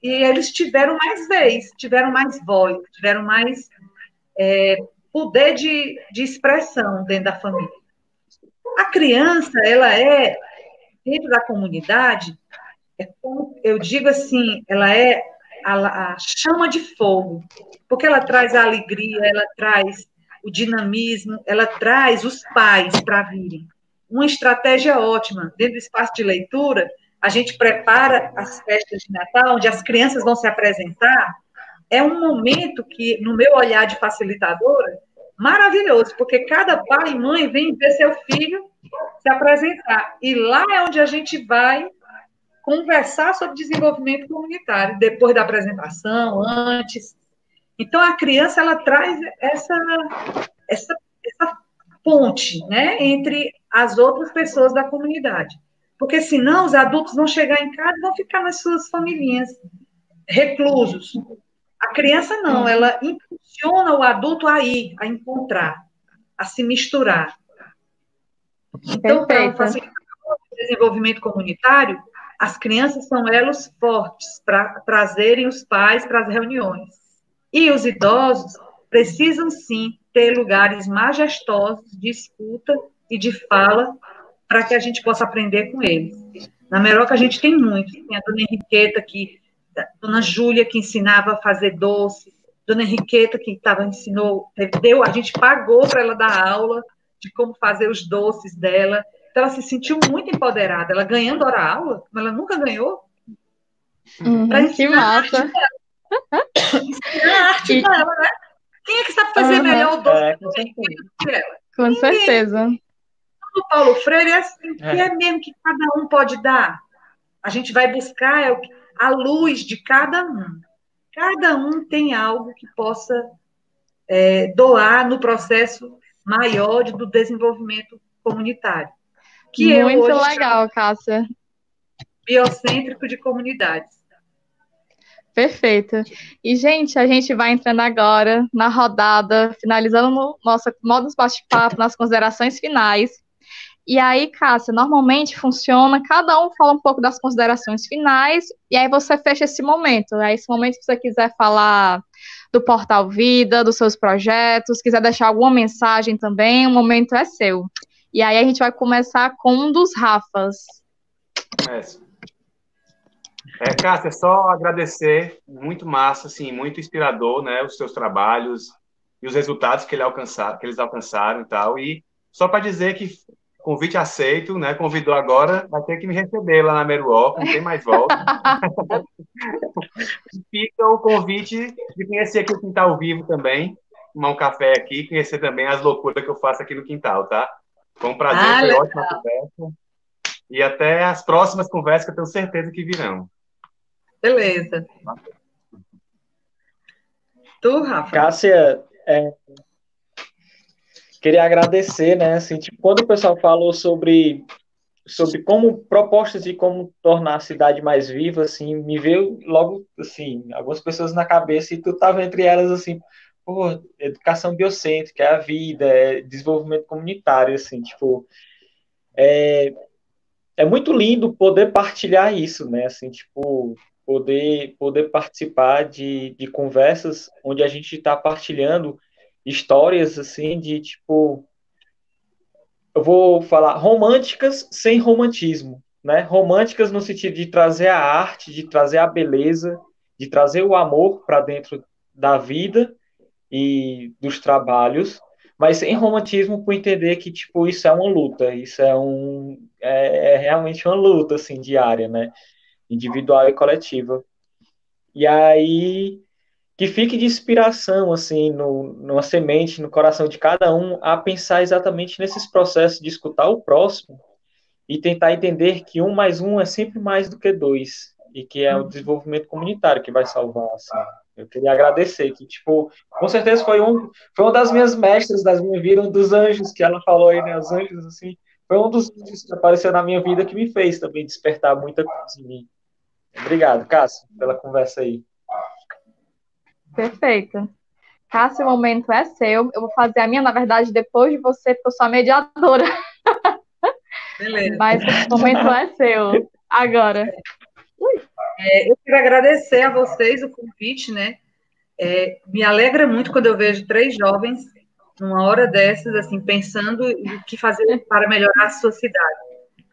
eles tiveram mais vez, tiveram mais voz, tiveram mais poder de expressão dentro da família. A criança, ela dentro da comunidade, como eu digo assim, ela é a chama de fogo, porque ela traz a alegria, ela traz o dinamismo, ela traz os pais para virem. Uma estratégia ótima, dentro do espaço de leitura, a gente prepara as festas de Natal, onde as crianças vão se apresentar, é um momento que, no meu olhar de facilitadora, maravilhoso, porque cada pai e mãe vem ver seu filho se apresentar, e lá é onde a gente vai conversar sobre desenvolvimento comunitário, depois da apresentação, antes. Então, a criança, ela traz essa ponte, né, entre as outras pessoas da comunidade. Porque, senão, os adultos vão chegar em casa e vão ficar nas suas familhinhas, reclusos. A criança, não, ela impulsiona o adulto a ir, a encontrar, a se misturar. Então, para facilitar o desenvolvimento comunitário, as crianças são elos fortes para trazerem os pais para as reuniões. E os idosos precisam, sim, ter lugares majestosos de escuta e de fala para que a gente possa aprender com eles. Na Meroca, a gente tem muitos. Tem a Dona Henriqueta, a Dona Júlia, que ensinava a fazer doce. Dona Henriqueta, que a gente pagou para ela dar aula de como fazer os doces dela. Então, ela se sentiu muito empoderada. Ela ganhando hora-aula, como ela nunca ganhou. Que massa! Ensinar a arte dela, né? Quem é que sabe fazer melhor o doce do que ela? Com certeza. O Paulo Freire é assim, que é mesmo que cada um pode dar. A gente vai buscar a luz de cada um. Cada um tem algo que possa doar no processo maior do desenvolvimento comunitário. Muito legal, Cássia. Biocêntrico de comunidades. Perfeito. E, gente, a gente vai entrando agora na rodada, finalizando no nosso modo de bate-papo, nas considerações finais. E aí, Cássia, normalmente funciona, cada um fala um pouco das considerações finais, e aí você fecha esse momento. Aí, esse momento, se você quiser falar do Portal Vida, dos seus projetos, quiser deixar alguma mensagem também, o momento é seu. E aí a gente vai começar com um dos Rafas. Cássia, só agradecer, muito massa, assim, muito inspirador, né, os seus trabalhos e os resultados que eles alcançaram e tal. E só para dizer que convite aceito, né, convidou agora, vai ter que me receber lá na Meruoca, não tem mais volta. Fica o convite de conhecer aqui o Quintal Vivo também, tomar um café aqui, conhecer também as loucuras que eu faço aqui no quintal, tá? Foi um prazer, foi ótima conversa. E até as próximas conversas que eu tenho certeza que virão. Beleza. Tu, Rafa? Cássia, queria agradecer, né? Assim, tipo, quando o pessoal falou sobre como propostas de como tornar a cidade mais viva, assim, me veio logo, assim, algumas pessoas na cabeça e tu tava entre elas, assim, pô, educação biocêntrica, é a vida, é desenvolvimento comunitário, assim, tipo, é muito lindo poder partilhar isso, né? Assim, tipo, poder participar de conversas onde a gente está partilhando histórias, assim, de, tipo, eu vou falar românticas sem romantismo, né? Românticas no sentido de trazer a arte, de trazer a beleza, de trazer o amor para dentro da vida e dos trabalhos, mas sem romantismo por entender que, tipo, isso é uma luta, isso é realmente uma luta, assim, diária, né? Individual e coletiva. E aí, que fique de inspiração, assim, numa semente, no coração de cada um, a pensar exatamente nesses processos de escutar o próximo e tentar entender que um mais um é sempre mais do que dois, e que é o desenvolvimento comunitário que vai salvar, assim. Eu queria agradecer, que, tipo, com certeza foi uma das minhas mestras das minhas vidas, um dos anjos que ela falou aí, né, os anjos, assim, foi um dos anjos que apareceu na minha vida que me fez também despertar muita coisa em mim. Obrigado, Cássio, pela conversa aí. Perfeito. Cássio, o momento é seu. Eu vou fazer a minha, na verdade, depois de você, porque eu sou a mediadora. Beleza. Mas o momento é seu. Agora. Eu quero agradecer a vocês o convite, né? Me alegra muito quando eu vejo 3 jovens numa hora dessas, assim, pensando em o que fazer para melhorar a sua cidade.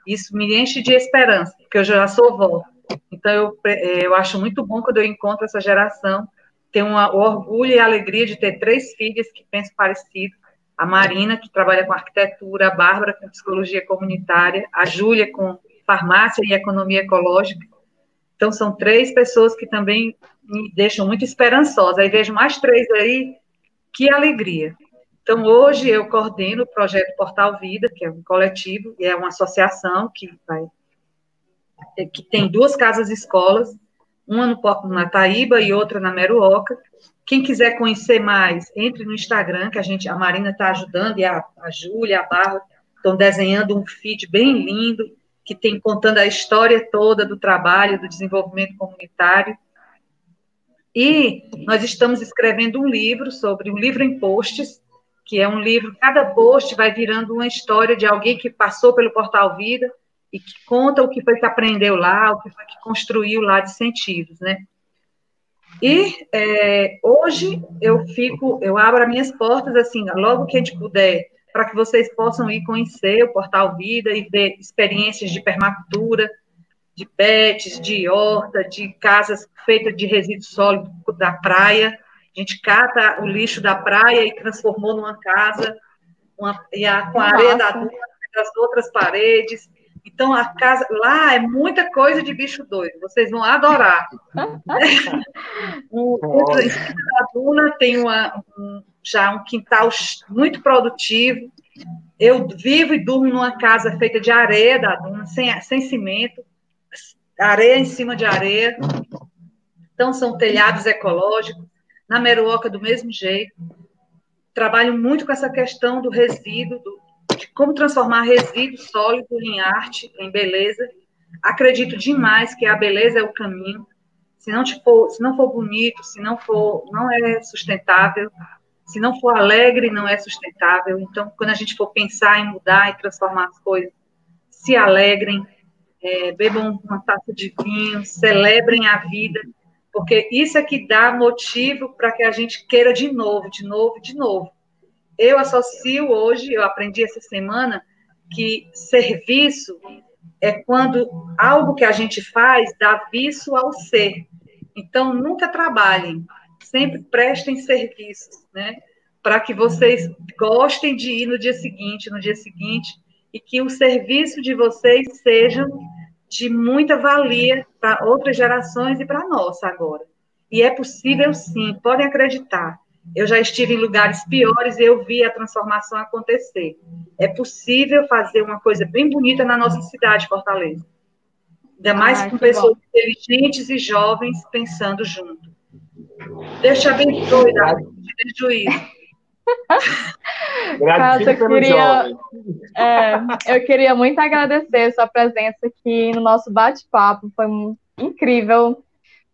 Isso me enche de esperança, porque eu já sou vó. Então, eu acho muito bom quando eu encontro essa geração. Tenho o orgulho e a alegria de ter 3 filhas que pensam parecido. A Marina, que trabalha com arquitetura, a Bárbara, com psicologia comunitária, a Júlia, com farmácia e economia ecológica. Então, são 3 pessoas que também me deixam muito esperançosa. Aí vejo mais 3 aí, que alegria. Então, hoje eu coordeno o projeto Portal Vida, que é um coletivo, e é uma associação que tem 2 casas-escolas, uma na Taíba e outra na Meruoca. Quem quiser conhecer mais, entre no Instagram, que a Marina está ajudando, e a Júlia, a Barra, estão desenhando um feed bem lindo, que tem contando a história toda do trabalho, do desenvolvimento comunitário. E nós estamos escrevendo um livro em posts, que é um livro, cada post vai virando uma história de alguém que passou pelo Portal Vida e que conta o que foi que aprendeu lá, o que foi que construiu lá de sentidos, né? E hoje eu abro as minhas portas, assim, logo que a gente puder, para que vocês possam ir conhecer o Portal Vida e ver experiências de permacultura, de pets, de horta, de casas feitas de resíduos sólidos da praia. A gente cata o lixo da praia e transformou numa casa, com a areia da duna, das outras paredes. Então, a casa lá é muita coisa de bicho doido, vocês vão adorar. Em cima da duna tem já um quintal muito produtivo. Eu vivo e durmo numa casa feita de areia da duna, sem cimento, areia em cima de areia. Então, são telhados ecológicos. Na Meruoca, do mesmo jeito. Trabalho muito com essa questão do resíduo, de como transformar resíduo sólido em arte, em beleza. Acredito demais que a beleza é o caminho. Se não for bonito, não é sustentável. Se não for alegre, não é sustentável. Então, quando a gente for pensar em mudar e transformar as coisas, se alegrem, bebam uma taça de vinho, celebrem a vida, porque isso é que dá motivo para que a gente queira de novo, de novo, de novo. Eu associo hoje, eu aprendi essa semana, que serviço é quando algo que a gente faz dá vício ao ser. Então, nunca trabalhem, sempre prestem serviços, né? Para que vocês gostem de ir no dia seguinte, e que o serviço de vocês seja de muita valia para outras gerações e para a nossa agora. E é possível, sim, podem acreditar. Eu já estive em lugares piores e eu vi a transformação acontecer. É possível fazer uma coisa bem bonita na nossa cidade, Fortaleza. Ainda mais com pessoas inteligentes e jovens pensando junto. Deus te abençoe, Davi, te dê juízo. Cássio, eu queria muito agradecer sua presença aqui no nosso bate-papo. Foi incrível.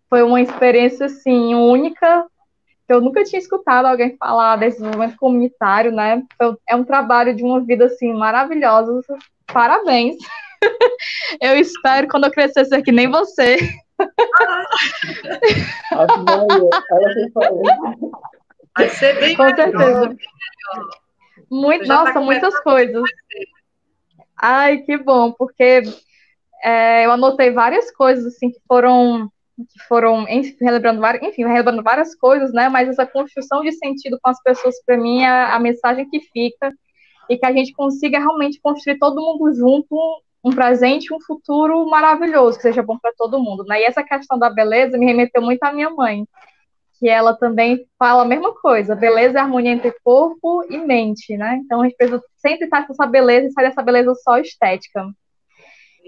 Foi uma experiência, assim, única. Eu nunca tinha escutado alguém falar desse desenvolvimento comunitário, né? É um trabalho de uma vida, assim, maravilhosa. Parabéns. Eu espero, quando eu crescer, ser que nem você. Vai ser bem com certeza. Nossa, muitas coisas. Ai, que bom, porque eu anotei várias coisas, assim, que foram enfim, relembrando várias coisas, né? Mas essa construção de sentido com as pessoas, para mim, é a mensagem que fica, e que a gente consiga realmente construir todo mundo junto um presente e um futuro maravilhoso, que seja bom para todo mundo, né? E essa questão da beleza me remeteu muito à minha mãe, que ela também fala a mesma coisa, beleza é harmonia entre corpo e mente, né? Então a gente precisa sempre estar com essa beleza e sair dessa beleza só estética.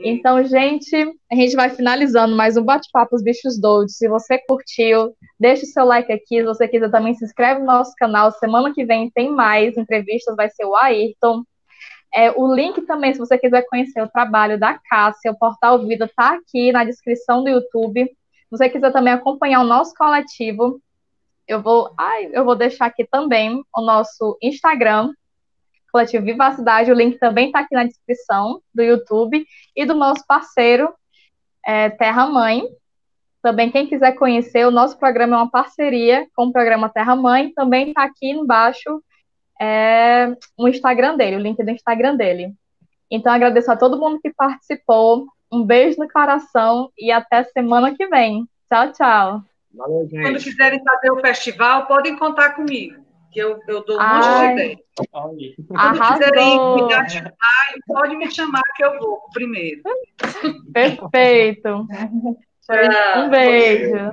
Então, gente, a gente vai finalizando mais um bate-papo Os Bichos Doidos. Se você curtiu, deixa o seu like aqui. Se você quiser também, se inscreve no nosso canal. Semana que vem tem mais entrevistas, vai ser o Ayrton. O link também, se você quiser conhecer o trabalho da Cássia, o Portal Vida, está aqui na descrição do YouTube. Se você quiser também acompanhar o nosso coletivo, eu vou deixar aqui também o nosso Instagram, Coletivo Vivacidade. O link também está aqui na descrição do YouTube, e do nosso parceiro, Terra Mãe. Também, quem quiser conhecer, o nosso programa é uma parceria com o programa Terra Mãe. Também está aqui embaixo o Instagram dele, o link do Instagram dele. Então, agradeço a todo mundo que participou. Um beijo no coração e até semana que vem. Tchau, tchau. Valeu, gente. Quando quiserem fazer o festival, podem contar comigo, que eu dou um monte de ideia. Quando quiserem me ajudar, pode me chamar que eu vou primeiro. Perfeito. Um beijo.